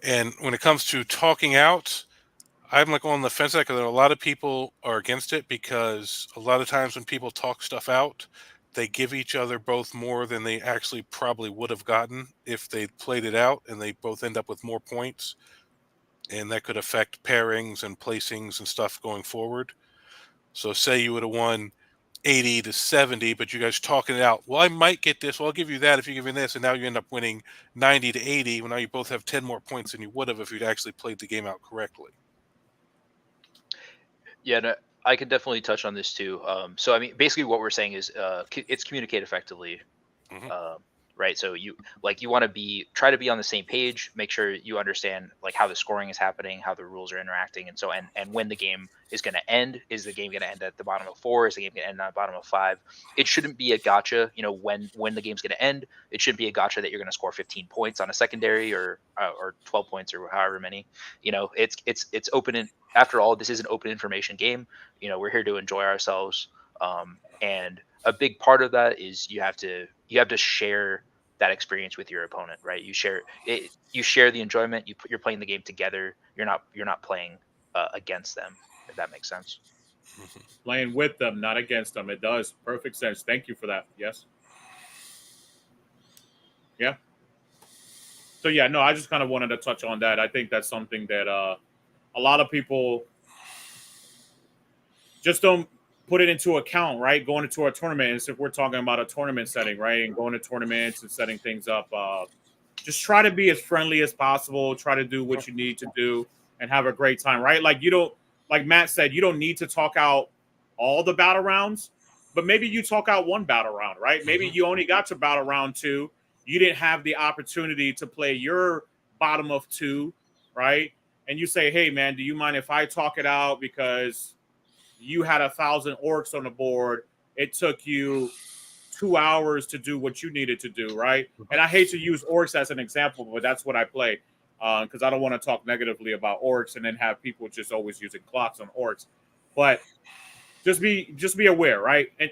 And when it comes to talking out, I'm like on the fence because a lot of people are against it because a lot of times when people talk stuff out, they give each other both more than they actually probably would have gotten if they played it out, and they both end up with more points. And that could affect pairings and placings and stuff going forward. So say you would have won 80 to 70, but you guys talking it out. Well, I might get this. Well, I'll give you that if you give me this. And now you end up winning 90 to 80. Well, now you both have 10 more points than you would have if you'd actually played the game out correctly. Yeah, no, I could definitely touch on this too. So, I mean, basically what we're saying is it's communicate effectively. Mhm. Right. So you want to try to be on the same page, make sure you understand like how the scoring is happening, how the rules are interacting. And so, and when the game is going to end, is the game going to end at the bottom of 4? Is the game going to end at the bottom of 5? It shouldn't be a gotcha. When the game's going to end, it shouldn't be a gotcha that you're going to score 15 points on a secondary or 12 points or however many. It's open. After all, this is an open information game. We're here to enjoy ourselves. And a big part of that is you have to share that experience with your opponent, right? You share the enjoyment. You're playing the game together. You're not playing against them, if that makes sense. Playing with them, not against them. It does. Perfect sense. Thank you for that. Yes. Yeah. So yeah, no, I just kind of wanted to touch on that. I think that's something that a lot of people just don't put it into account, right? Going into a tournament, as if we're talking about a tournament setting, right? And going to tournaments and setting things up. Just try to be as friendly as possible. Try to do what you need to do and have a great time, right? Like like Matt said, you don't need to talk out all the battle rounds, but maybe you talk out one battle round, right? Maybe you only got to battle round 2. You didn't have the opportunity to play your bottom of 2, right? And you say, hey, man, do you mind if I talk it out? Because you had 1,000 orcs on the board. It took you 2 hours to do what you needed to do, right? And I hate to use orcs as an example, but that's what I play because I don't want to talk negatively about orcs and then have people just always using clocks on orcs. But just be aware, right? And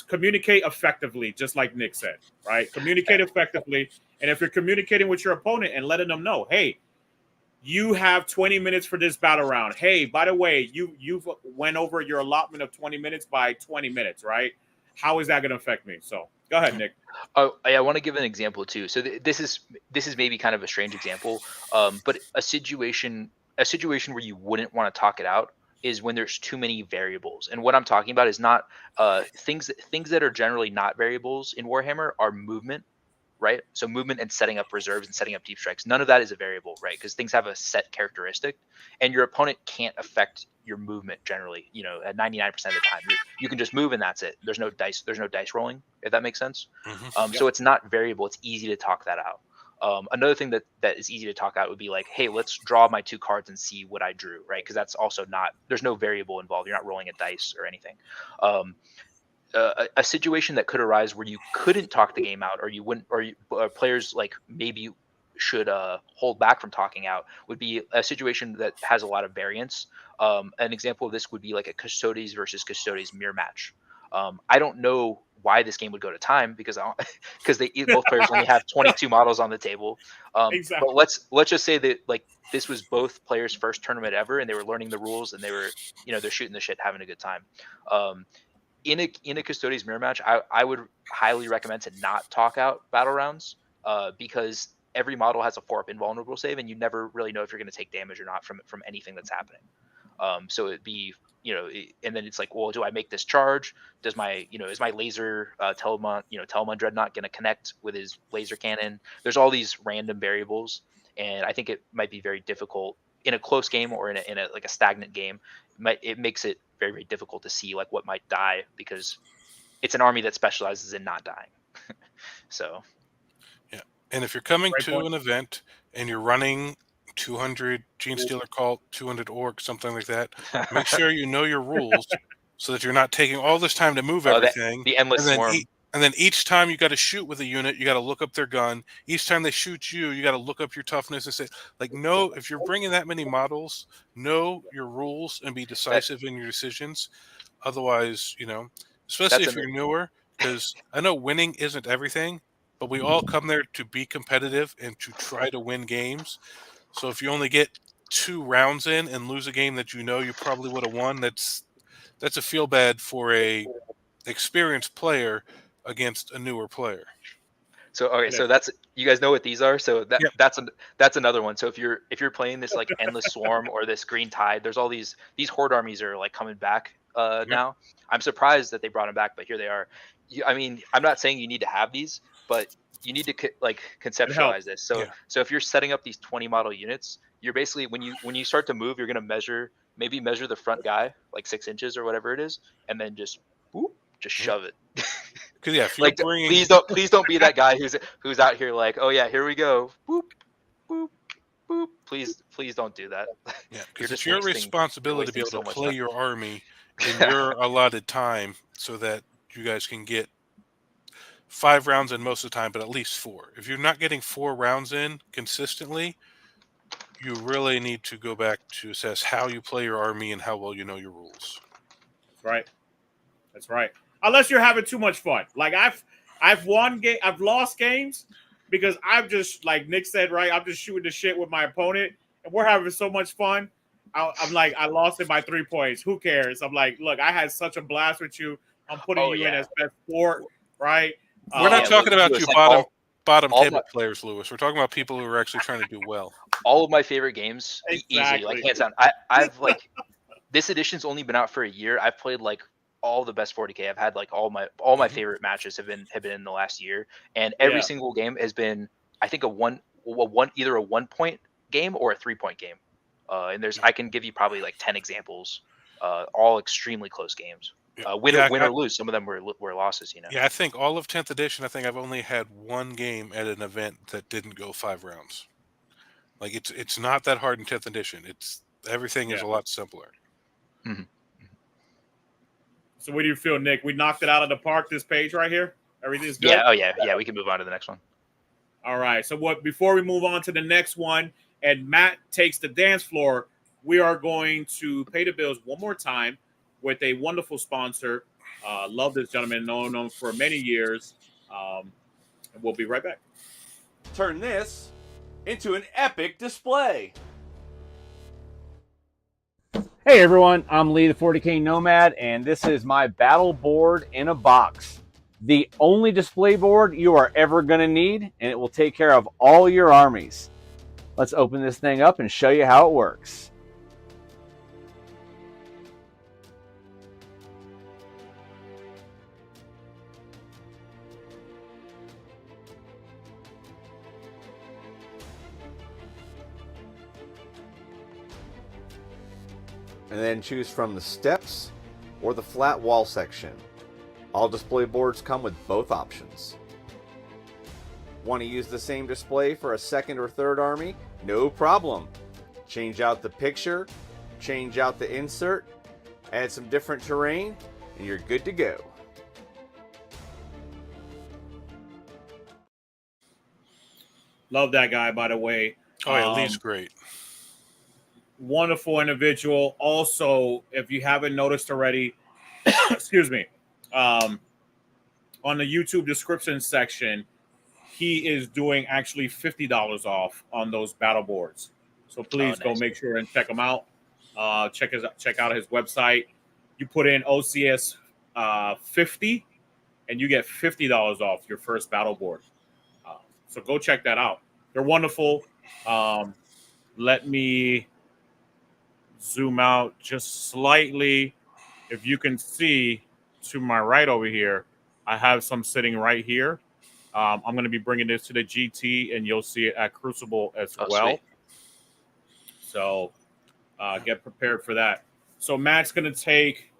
communicate effectively, just like Nick said, right? Communicate effectively, and if you're communicating with your opponent and letting them know, hey, you have 20 minutes for this battle round. Hey, by the way, you've went over your allotment of 20 minutes by 20 minutes, right? How is that going to affect me? So go ahead, Nick. Oh, I want to give an example too. So this is maybe kind of a strange example, but a situation where you wouldn't want to talk it out is when there's too many variables. And what I'm talking about is not things that are generally not variables in Warhammer are movement, right? So movement and setting up reserves and setting up deep strikes, none of that is a variable, right? Because things have a set characteristic, and your opponent can't affect your movement generally. At 99% of the time, you can just move and that's it. There's no dice rolling, if that makes sense. So it's not variable. It's easy to talk that out. Another thing that is easy to talk out would be like, hey, let's draw my 2 cards and see what I drew, right? Because that's also there's no variable involved. You're not rolling a dice or anything. A situation that could arise where you couldn't talk the game out, or you wouldn't, or players like maybe should hold back from talking out, would be a situation that has a lot of variance. An example of this would be like a Custodes versus Custodes mirror match. I don't know why this game would go to time because both players only have 22 models on the table. Exactly. But let's just say that like this was both players' first tournament ever, and they were learning the rules, and they were they're shooting the shit, having a good time. In a Custodes mirror match, I would highly recommend to not talk out battle rounds because every model has a 4-up invulnerable save, and you never really know if you're going to take damage or not from anything that's happening. So it'd be and then it's like, well, do I make this charge? Does my is my laser Telamon Dreadnought going to connect with his laser cannon? There's all these random variables, and I think it might be very difficult in a close game or in a like a stagnant game. It makes it very, very difficult to see like what might die because it's an army that specializes in not dying. So yeah, and if you're coming Great to point. an event and you're running 200 Gene Stealer Cult, 200 Orc, something like that, make sure you know your rules so that you're not taking all this time to move everything. the endless swarm. And then each time you got to shoot with a unit, you got to look up their gun. Each time they shoot you, you got to look up your toughness and say, like, no, if you're bringing that many models, know your rules and be decisive in your decisions. Otherwise, especially if you're newer, because I know winning isn't everything, but we all come there to be competitive and to try to win games. So if you only get 2 rounds in and lose a game that you probably would have won, that's a feel bad for a experienced player against a newer player. So okay, so that's, you guys know what these are. So Yep. that's another one. So if you're playing this like endless swarm or this green tide, there's all these horde armies are like coming back now. I'm surprised that they brought them back, but here they are. I mean, I'm not saying you need to have these, but you need to conceptualize this. So so if you're setting up these 20 model units, you're basically when you start to move, you're going to measure the front guy like 6 inches or whatever it is, and then just shove it. Because if you're like please don't be that guy who's out here like, oh yeah, here we go, boop boop boop. Please don't do that. Yeah, because it's your responsibility to be able to play your army in your allotted time so that you guys can get 5 rounds in most of the time, but at least 4. If you're not getting 4 rounds in consistently, you really need to go back to assess how you play your army and how well you know your rules. That's right. Unless you're having too much fun. Like I've lost games because I've just, like Nick said, right? I'm just shooting the shit with my opponent, and we're having so much fun. I'm like, I lost it by 3 points. Who cares? I'm like, look, I had such a blast with you. I'm putting you in as best sport, right? We're not talking about you bottom table players, Lewis. We're talking about people who are actually trying to do well. All of my favorite games, easily, like hands down. I've like this edition's only been out for a year. I've played like all the best 40K. I've had like all my favorite matches have been in the last year, and every single game has been, I think, either a 1-point game or a 3-point game. And I can give you probably like 10 examples, all extremely close games. Win or lose. Some of them were losses. Yeah, I think all of 10th edition. I think I've only had 1 game at an event that didn't go 5 rounds. Like it's not that hard in 10th edition. Everything is a lot simpler. Mm-hmm. So what do you feel, Nick? We knocked it out of the park. This page right here, everything's good. Yeah. Oh yeah. Yeah. We can move on to the next one. All right. So what? Before we move on to the next one, and Matt takes the dance floor, we are going to pay the bills one more time with a wonderful sponsor. Love this gentleman, known him for many years. And we'll be right back. Turn this into an epic display. Hey everyone, I'm Lee the 40K Nomad, and this is my battle board in a box. The only display board you are ever going to need, and it will take care of all your armies. Let's open this thing up and show you how it works. And then choose from the steps or the flat wall section. All display boards come with both options. Want to use the same display for a second or third army? No problem. Change out the picture, change out the insert, add some different terrain, and you're good to go. Love that guy, by the way. Oh yeah, Lee's great. Wonderful individual. Also, if you haven't noticed already, excuse me, on the YouTube description section, he is doing actually $50 off on those battle boards. So please go make sure and check him out. Check out his website. You put in OCS 50, and you get $50 off your first battle board. So go check that out. They're wonderful. Let me zoom out just slightly. If you can see to my right over here, I have some sitting right here. I'm going to be bringing this to the GT, and you'll see it at Crucible as well. Sweet. So get prepared for that. So Matt's going to take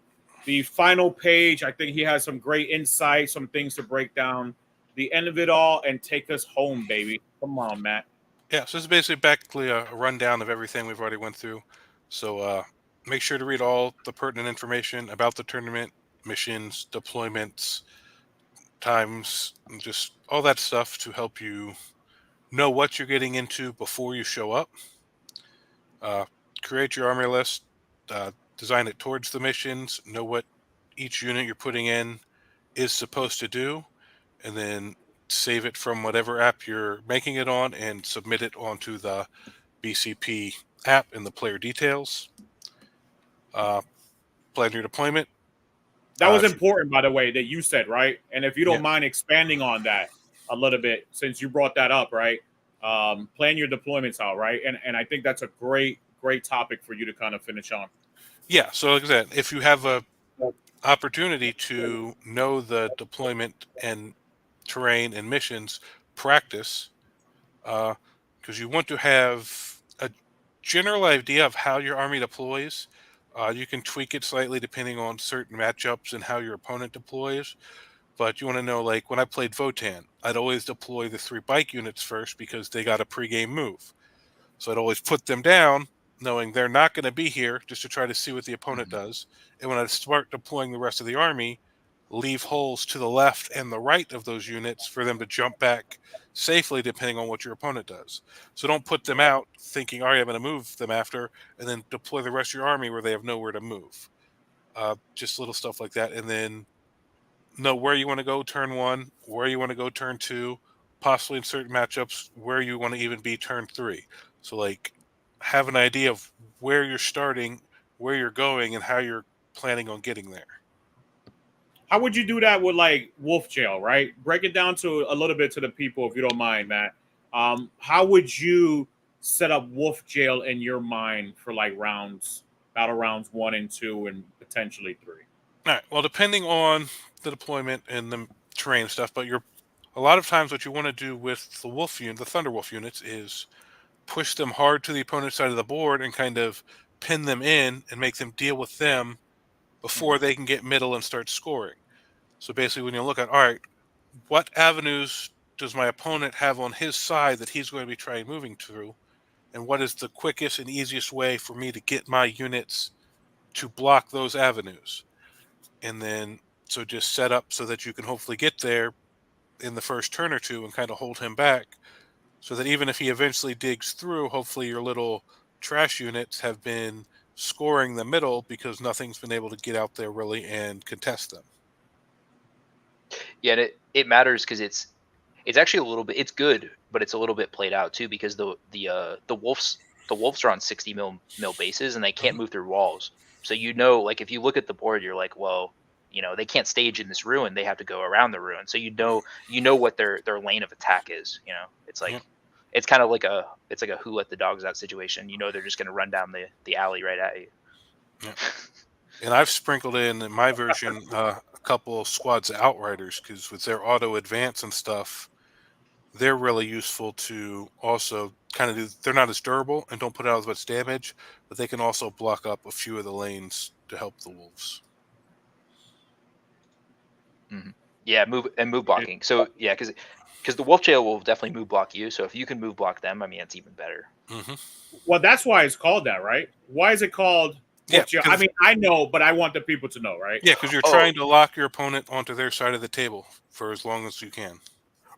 the final page. I think he has some great insight, some things to break down the end of it all, and take us home, baby. Come on, Matt. Yeah, so this is basically a rundown of everything we've already went through. So make sure to read all the pertinent information about the tournament, missions, deployments, times, and just all that stuff to help you know what you're getting into before you show up. Create your army list, design it towards the missions, know what each unit you're putting in is supposed to do, and then save it from whatever app you're making it on and submit it onto the BCP app in the player details. Plan your deployment. That was important, by the way, that you said, right? And if you don't mind expanding on that a little bit, since you brought that up, right? Plan your deployments out, right? And I think that's a great topic for you to kind of finish on. Yeah, so like I said, if you have a opportunity to know the deployment and terrain and missions, practice, because you want to have a general idea of how your army deploys. You can tweak it slightly depending on certain matchups and how your opponent deploys. But you want to know, like when I played Votan, I'd always deploy the 3 bike units first because they got a pregame move. So I'd always put them down, knowing they're not going to be here, just to try to see what the opponent does. And when I start deploying the rest of the army, leave holes to the left and the right of those units for them to jump back safely depending on what your opponent does. So don't put them out thinking, all right, I'm going to move them after, and then deploy the rest of your army where they have nowhere to move. Just little stuff like that. And then know where you want to go turn 1, where you want to go turn 2, possibly in certain matchups where you want to even be turn 3. So like have an idea of where you're starting, where you're going, and how you're planning on getting there. How would you do that with like Wolf Jail, right? Break it down to a little bit to the people, if you don't mind, Matt. How would you set up Wolf Jail in your mind for like battle rounds 1 and 2, and potentially 3? All right. Well, depending on the deployment and the terrain stuff, but a lot of times what you want to do with the Thunderwolf units is push them hard to the opponent's side of the board and kind of pin them in and make them deal with them before they can get middle and start scoring. So basically when you look at, all right, what avenues does my opponent have on his side that he's going to be trying moving through, and what is the quickest and easiest way for me to get my units to block those avenues? and then so just set up so that you can hopefully get there in the first turn or two and kind of hold him back, so that even if he eventually digs through, hopefully your little trash units have been scoring the middle because nothing's been able to get out there really and contest them. Yeah, and it matters because it's actually a little bit, it's good, but it's a little bit played out too, because the wolves are on 60 mil bases and they can't move through walls. So like if you look at the board, you're like, well, they can't stage in this ruin. They have to go around the ruin. So you know what their lane of attack is. It's like Yep. it's kind of like a who let the dogs out situation. They're just going to run down the alley right at you. Yep. And I've sprinkled in my version a couple of squads of outriders, because with their auto advance and stuff, they're really useful to also kind of do. They're not as durable and don't put out as much damage, but they can also block up a few of the lanes to help the wolves. Mm-hmm. Yeah, move blocking. So yeah, because the wolf jail will definitely move block you. So if you can move block them, I mean, it's even better. Mm-hmm. Well, that's why it's called that, right? Why is it called? Yeah, I mean, I know, but I want the people to know, right? Yeah, because you're trying to lock your opponent onto their side of the table for as long as you can.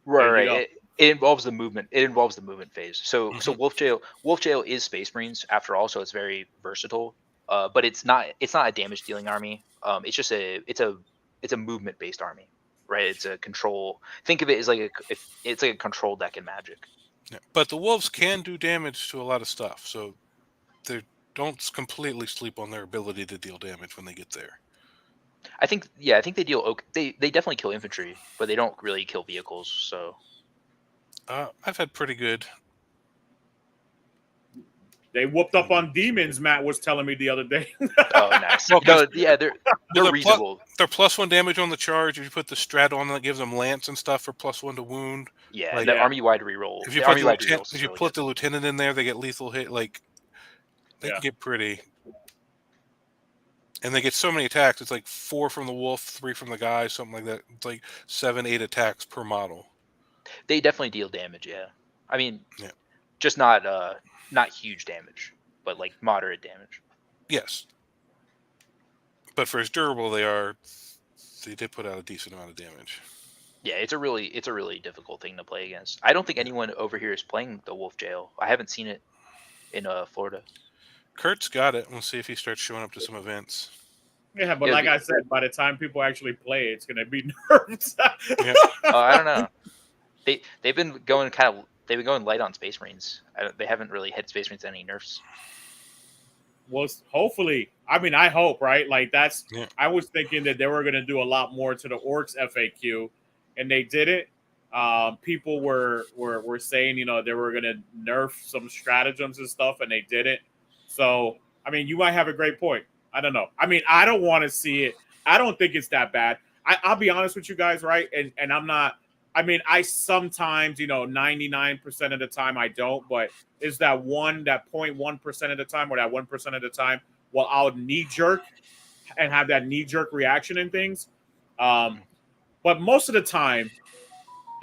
Right. It involves the movement. It involves the movement phase. So Wolf Jail is Space Marines after all, so it's very versatile. But it's not a damage dealing army. It's just it's a movement based army, right? It's a control. Think of it as it's like a control deck in Magic. Yeah. But the wolves can do damage to a lot of stuff, so they don't completely sleep on their ability to deal damage when they get there. I think they deal. They definitely kill infantry, but they don't really kill vehicles. So I've had pretty good. They whooped up on demons. Matt was telling me the other day. Oh, nice. No, yeah, they're reasonable. They're +1 damage on the charge. If you put the strat on, that gives them lance and stuff for +1 to wound. Yeah, the army wide reroll. If you put the lieutenant in there, they get lethal hit. Like they can get pretty. And they get so many attacks. It's like 4 from the wolf, 3 from the guy, something like that. It's like 7-8 attacks per model. They definitely deal damage. Yeah, I mean, just not huge damage, but like moderate damage. Yes, but for as durable they are, they did put out a decent amount of damage. Yeah, it's a really difficult thing to play against. I don't think anyone over here is playing the Wolf Jail. I haven't seen it in Florida. Kurt's got it. We'll see if he starts showing up to some events. Yeah, but like I said, by the time people actually play, it's going to be nerfed. I don't know. They've been going light on Space Marines. They haven't really hit Space Marines any nerfs. Well, hopefully. I mean, I hope, right? Like I was thinking that they were going to do a lot more to the Orcs FAQ, and they didn't. People were saying, they were going to nerf some stratagems and stuff, and they didn't. So, I mean, you might have a great point. I don't know. I mean, I don't want to see it. I don't think it's that bad. I'll be honest with you guys, right? And I'm not. I mean, I sometimes, 99% of the time I don't, but is that 0.1% of the time, or that 1% of the time, well, I'll knee jerk and have that knee jerk reaction and things. But most of the time,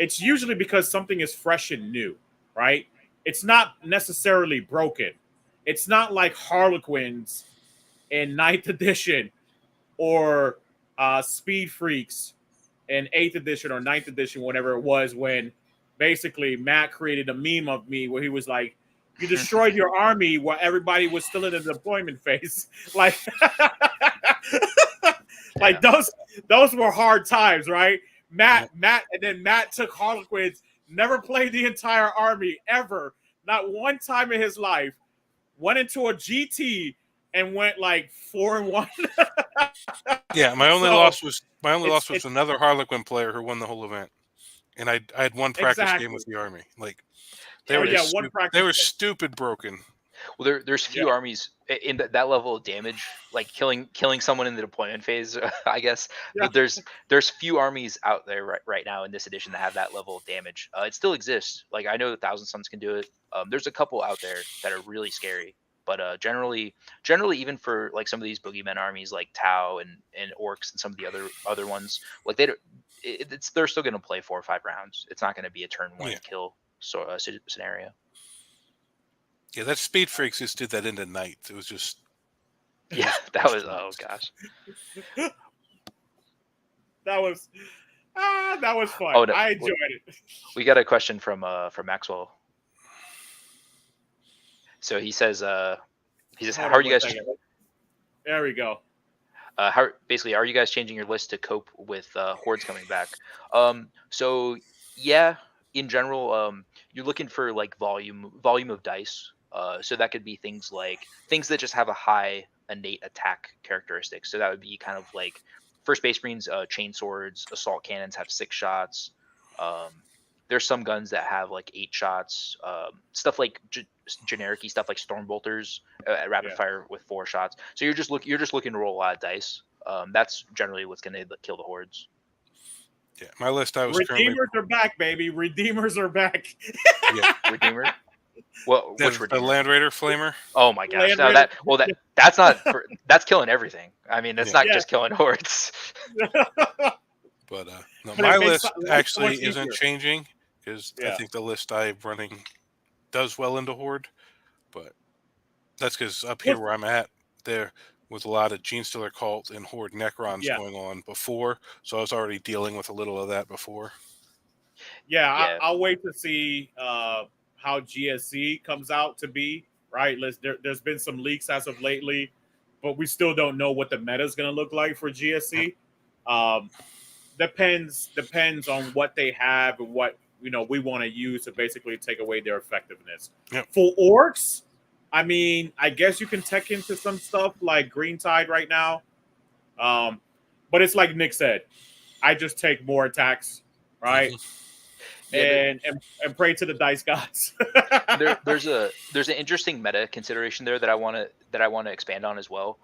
it's usually because something is fresh and new, right? It's not necessarily broken. It's not like Harlequins in 9th edition or Speed Freaks in 8th edition or 9th edition, whatever it was, when basically Matt created a meme of me where he was like, you destroyed your army while everybody was still in the deployment phase. Like, like those were hard times, right? Matt, and then Matt took Harlequins, never played the entire army ever, not one time in his life, went into a GT and went like 4-1. Yeah, my only loss was another Harlequin player who won the whole event, and I had one practice game with the army. Like they were stupid broken. Well, there's few armies in that level of damage, like killing someone in the deployment phase, I guess. Yeah. But there's few armies out there right now in this edition that have that level of damage. It still exists. Like I know the Thousand Suns can do it. There's a couple out there that are really scary. But generally, even for like some of these boogeyman armies like Tau and Orcs and some of the other ones, like they're still going to play 4 or 5 rounds. It's not going to be a turn 1 kill scenario. Yeah, that Speed Freaks just did that into night. It was just that was oh gosh. That was fun. Oh, no. I enjoyed it. We got a question from Maxwell. So he says, Hold how on are you one guys? second. There we go. How basically are you guys changing your list to cope with hordes coming back? So yeah, in general, you're looking for like volume of dice. So that could be things that just have a high innate attack characteristic. So that would be kind of like first base marines, chain swords, assault cannons have 6 shots. There's some guns that have like 8 shots. Stuff like generic-y stuff like storm bolters at rapid fire with 4 shots. So you're just looking to roll a lot of dice. That's generally what's going to kill the hordes. Yeah, my list I was Redeemers are back, baby. Redeemers are back. Yeah. Redeemer. Well, which the Redeemer? Land Raider Flamer. Oh my gosh! Land No, that's not that's killing everything. I mean, that's not Yeah. just killing hordes. But no, But my it makes list life actually much isn't easier. changing because I think the list I'm running does well into Horde. But that's because up here where I'm at, there was a lot of Gene Stealer Cult and Horde Necrons going on before, so I was already dealing with a little of that before. Yeah. I'll wait to see how GSC comes out to be. Right, there's been some leaks as of lately, but we still don't know what the meta is going to look like for GSC. Depends on what they have and what we want to use to basically take away their effectiveness. Yep. For orcs, I mean, I guess you can tech into some stuff like Green Tide right now, but it's like Nick said, I just take more attacks, right? And pray to the dice gods. There's an interesting meta consideration there that I want to expand on as well.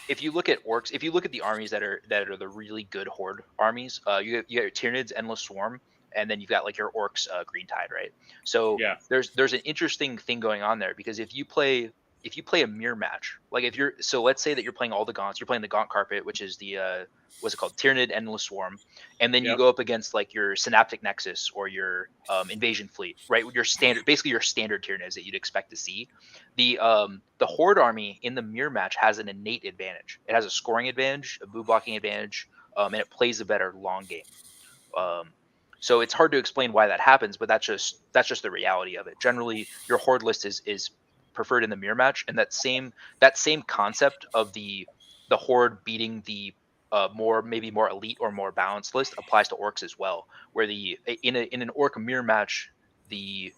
If you look at orcs, if you look at the armies that are the really good horde armies, you got your Tyranids, Endless Swarm, and then you've got like your orcs, Green Tide, right? So there's an interesting thing going on there because if you play a mirror match, like let's say that you're playing all the gaunts, you're playing the gaunt carpet, which is the what's it called, Tyranid, Endless Swarm, and then you go up against like your Synaptic Nexus or your Invasion Fleet, right? Your standard Tyranids that you'd expect to see. The Horde army in the mirror match has an innate advantage. It has a scoring advantage, a move blocking advantage, and it plays a better long game. So it's hard to explain why that happens, but that's just the reality of it. Generally, your Horde list is preferred in the mirror match, and that same concept of the Horde beating the maybe more elite or more balanced list applies to orcs as well, where in an orc mirror match, the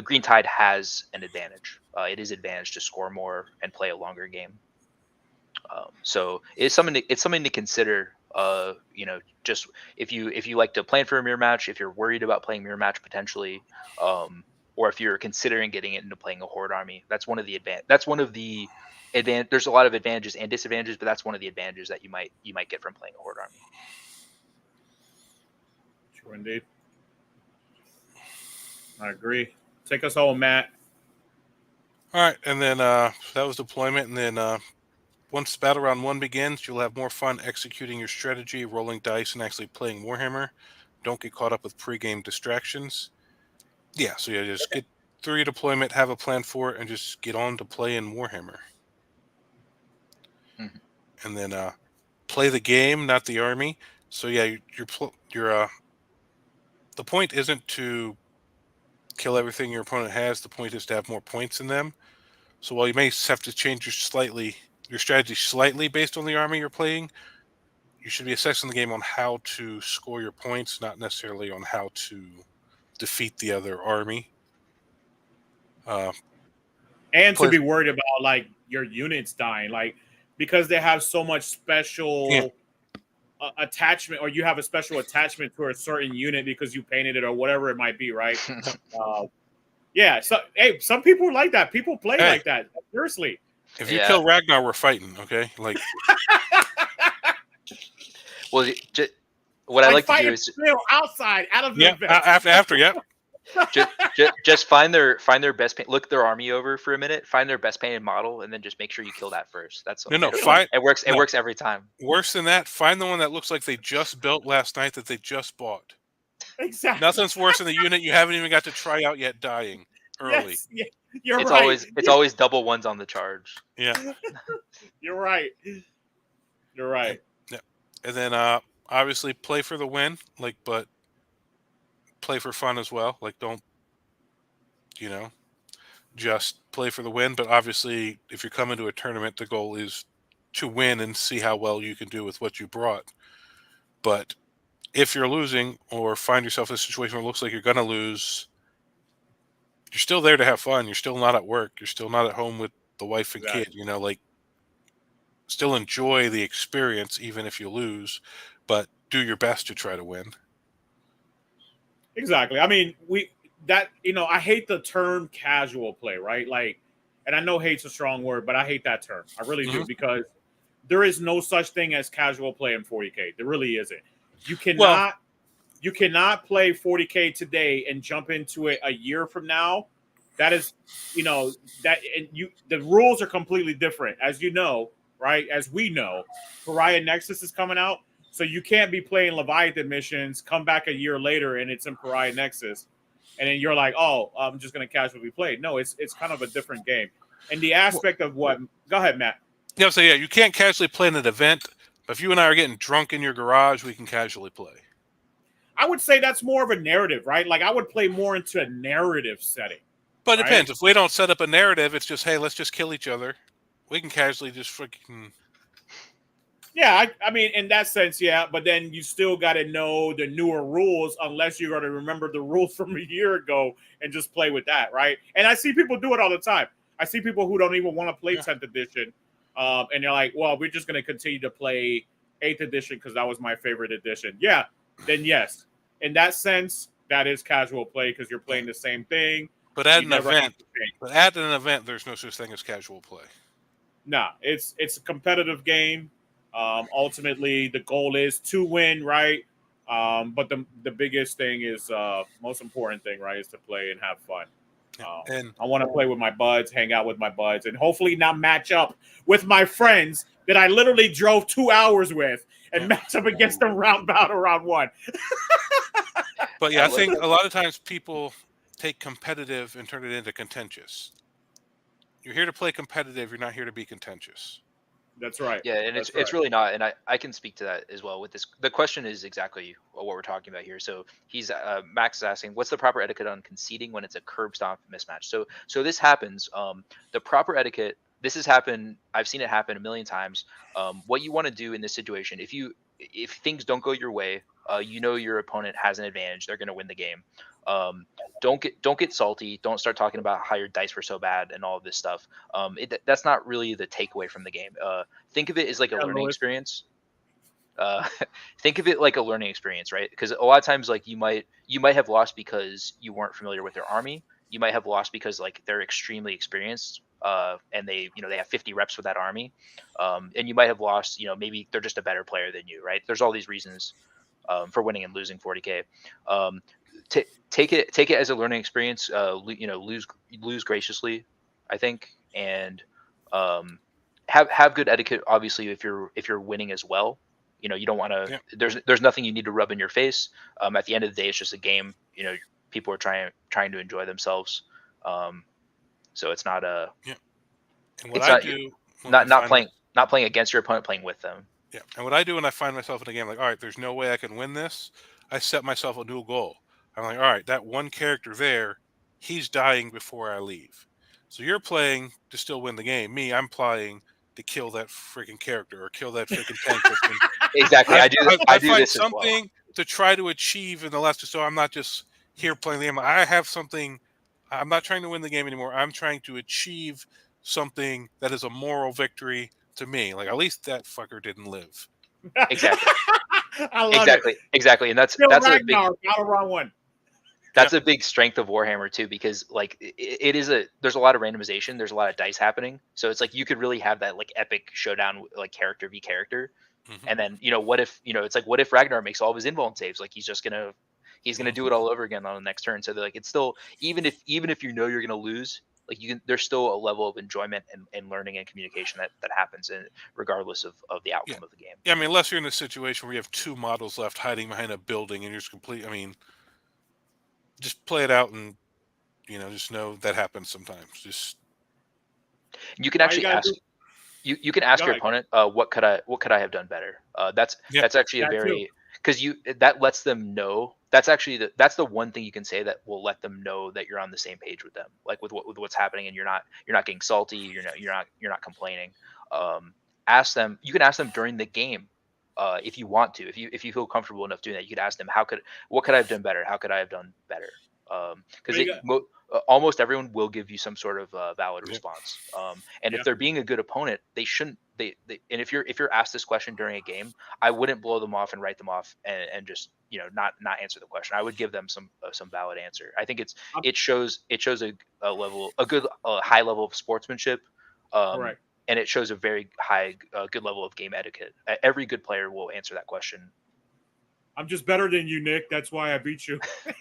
Green Tide has an advantage. It is advantage to score more and play a longer game. So it's something to consider. Just if you like to plan for a mirror match, if you're worried about playing mirror match potentially, or if you're considering getting into playing a horde army, that's one of the there's a lot of advantages and disadvantages, but that's one of the advantages that you might get from playing a horde army. Sure, indeed. I agree. Take us home, Matt. All right, and then that was deployment, and then once Battle Round 1 begins, you'll have more fun executing your strategy, rolling dice, and actually playing Warhammer. Don't get caught up with pre-game distractions. Yeah, so you just get through your deployment, have a plan for it, and just get on to play in Warhammer. Mm-hmm. And then play the game, not the army. So yeah, the point isn't to kill everything your opponent has. The point is to have more points in them. So while you may have to change your strategy slightly based on the army you're playing, you should be assessing the game on how to score your points, not necessarily on how to defeat the other army. And to be worried about like your units dying, like because they have so much special attachment, or you have a special attachment to a certain unit because you painted it or whatever it might be, right? So some people like that. People play like that. Seriously. If you kill Ragnar, we're fighting, okay? Like, well, what I like to do is outside, out of the event. after. Just find their best paint. Look their army over for a minute. Find their best painted model, and then just make sure you kill that first. That's it works. It works every time. Worse than that, find the one that looks like they just built last night that they just bought. Exactly. Nothing's worse than the unit you haven't even got to try out yet dying early. Yes, It's always double ones on the charge. Yeah. You're right. You're right. Yeah. And then obviously play for the win, like, but play for fun as well. Like, don't, just play for the win. But obviously, if you're coming to a tournament, the goal is to win and see how well you can do with what you brought. But if you're losing or find yourself in a situation where it looks like you're going to lose, you're still there to have fun. You're still not at work. You're still not at home with the wife and kid. Like, still enjoy the experience even if you lose, but do your best to try to win. Exactly. I mean, I hate the term casual play, right? Like, and I know hate's a strong word, but I hate that term. I really do, because there is no such thing as casual play in 40K. There really isn't. You cannot play 40K today and jump into it a year from now. That is, the rules are completely different, as you know, right? As we know, Pariah Nexus is coming out. So you can't be playing Leviathan missions, come back a year later, and it's in Pariah Nexus, and then you're like, "Oh, I'm just going to casually play." No, it's kind of a different game. And the aspect of what? Go ahead, Matt. Yeah, so you can't casually play in an event, but if you and I are getting drunk in your garage, we can casually play. I would say that's more of a narrative, right? Like, I would play more into a narrative setting. But it depends. If we don't set up a narrative, it's just, hey, let's just kill each other. We can casually just freaking. Yeah, I mean, in that sense, yeah. But then you still got to know the newer rules, unless you're going to remember the rules from a year ago and just play with that, right? And I see people do it all the time. I see people who don't even want to play 10th edition, and they're like, "Well, we're just going to continue to play 8th edition because that was my favorite edition." Yeah, then yes, in that sense, that is casual play because you're playing the same thing. But at an event, there's no such thing as casual play. Nah, it's a competitive game. Ultimately, the goal is to win, right? But the biggest thing is, most important thing, right, is to play and have fun. And I want to play with my buds, hang out with my buds, and hopefully not match up with my friends that I literally drove 2 hours with and match up against them round 1. But yeah, I think a lot of times people take competitive and turn it into contentious. You're here to play competitive. You're not here to be contentious. That's right. Yeah, and it's really not. And I can speak to that as well with this. The question is exactly what we're talking about here. So he's Max is asking, what's the proper etiquette on conceding when it's a curb stomp mismatch? So this happens. The proper etiquette. This has happened. I've seen it happen a million times. What you want to do in this situation, if things don't go your way, your opponent has an advantage. They're going to win the game. Don't get salty. Don't start talking about how your dice were so bad and all of this stuff. That's not really the takeaway from the game. Think of it as like a learning experience. Think of it like a learning experience, right? Because a lot of times, like you might have lost because you weren't familiar with their army. You might have lost because like they're extremely experienced, and they have 50 reps with that army, and you might have lost. Maybe they're just a better player than you, right? There's all these reasons for winning and losing 40K. Take it as a learning experience. Lose graciously, I think, and have good etiquette. Obviously, if you're winning as well, you don't want to. Yeah. There's nothing you need to rub in your face. At the end of the day, it's just a game. People are trying to enjoy themselves. So it's not a. Yeah. And what I do, not playing against your opponent, playing with them. Yeah, and what I do when I find myself in a game, like, all right, there's no way I can win this, I set myself a new goal. I'm like, all right, that one character there, he's dying before I leave. So you're playing to still win the game. Me, I'm playing to kill that freaking character or kill that freaking tank. Exactly, I do find this something as well. to try to achieve in the last. So I'm not just here playing the game. I have something. I'm not trying to win the game anymore. I'm trying to achieve something that is a moral victory to me. Like, at least that fucker didn't live. Exactly. I love it. Exactly, and that's a big one. That's a big strength of Warhammer too, because like there's a lot of randomization, there's a lot of dice happening, so it's like you could really have that like epic showdown, like character v character, and then what if it's like, what if Ragnar makes all of his invuln saves? Like he's gonna do it all over again on the next turn. So they're like, it's still, even if you're gonna lose, like there's still a level of enjoyment and learning and communication that happens, regardless of the outcome of the game. Yeah, I mean, unless you're in a situation where you have 2 models left hiding behind a building and you're just complete. I mean, just play it out and just know that happens sometimes. Just you can actually ask. You can ask Go your ahead. opponent, what could I have done better? That's actually a that too. very, because that lets them know. That's actually that's the one thing you can say that will let them know that you're on the same page with them, like with what's happening, and you're not getting salty, you're not complaining. Ask them. You can ask them during the game, if you want to. If you feel comfortable enough doing that, you could ask them, what could I have done better? How could I have done better? Because There you almost everyone will give you some sort of valid Yep. response. And Yeah. if they're being a good opponent, they shouldn't. And if you're asked this question during a game, I wouldn't blow them off and write them off and just not answer the question. I would give them some valid answer. I think it shows a level, a high level of sportsmanship. Correct. And it shows a very high, good level of game etiquette. Every good player will answer that question. I'm just better than you, Nick. That's why I beat you. Okay.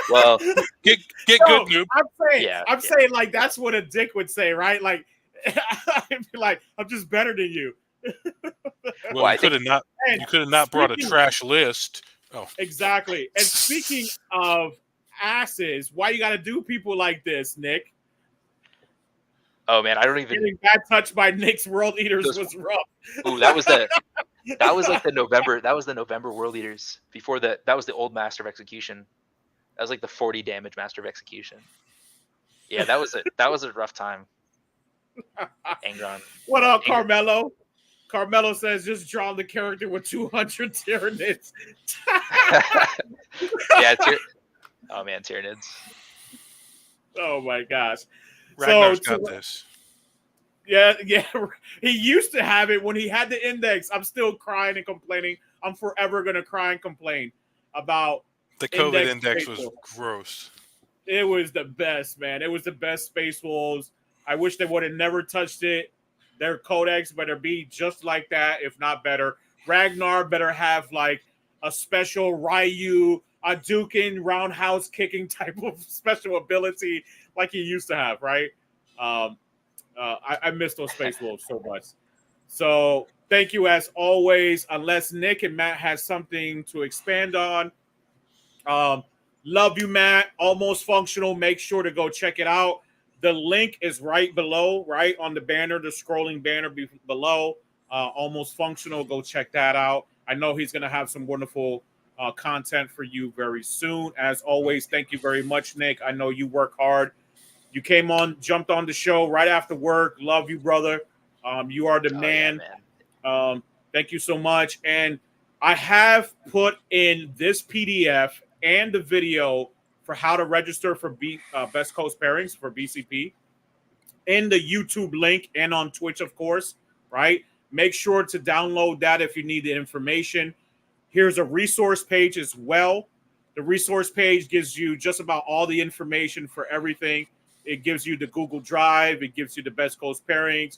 Well, Get No, good, noob. I'm saying like that's what a dick would say, right? Like, I'd be like, I'm just better than you. Well, I you could have not. And You could have not brought a speaking- trash list. Oh, Exactly. And speaking of asses, why you got to do people like this, Nick? oh man, I don't even. Getting bad touched by Nick's World Eaters Those- was rough. Ooh, that was like the November. That was the November World Eaters. Before that was the old Master of Execution. That was like the 40 damage Master of Execution. Yeah, that was a rough time. Angron. What up, Carmelo? Carmelo says just draw the character with 200 Tyranids. Yeah, oh man, Tyranids. Oh my gosh. Ragnar's got this. Yeah. He used to have it when he had the index. I'm still crying and complaining. I'm forever gonna cry and complain about The COVID index Space was Wolf. gross. It was the best, man. It was the best Space Wolves. I wish they would have never touched it. Their codex better be just like that, if not better. Ragnar better have like a special Ryu, a Dukin roundhouse kicking type of special ability like he used to have, right? I miss those Space Wolves so much. So thank you as always. Unless Nick and Matt has something to expand on. Love you, Matt. Almost Functional. Make sure to go check it out. The link is right below, right on the banner, the scrolling banner below. Almost Functional. Go check that out. I know he's going to have some wonderful content for you very soon. As always, thank you very much, Nick. I know you work hard. You came on, jumped on the show right after work. Love you, brother. You are the man. Yeah, man. Thank you so much. And I have put in this PDF and the video for how to register for Best Coast Pairings for BCP in the YouTube link and on Twitch, of course, right? Make sure to download that if you need the information. Here's a resource page as well. The resource page gives you just about all the information for everything. It gives you the Google Drive. It gives you the Best Coast Pairings,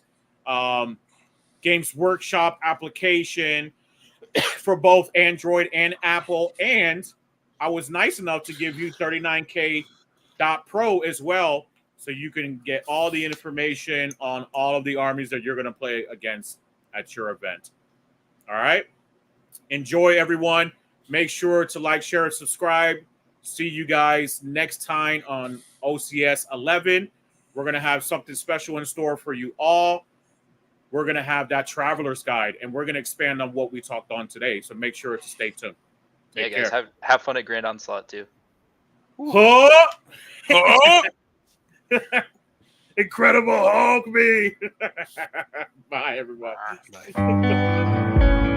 Games Workshop application for both Android and Apple. And I was nice enough to give you 39K.Pro as well, so you can get all the information on all of the armies that you're going to play against at your event. All right? Enjoy, everyone. Make sure to like, share, and subscribe. See you guys next time on OCS 11. We're going to have something special in store for you all. We're going to have that Traveler's Guide, and we're going to expand on what we talked on today. So make sure to stay tuned. Yeah, guys, have fun at Grand Onslaught too. Huh? Incredible Hulk me. Bye, everybody. Bye.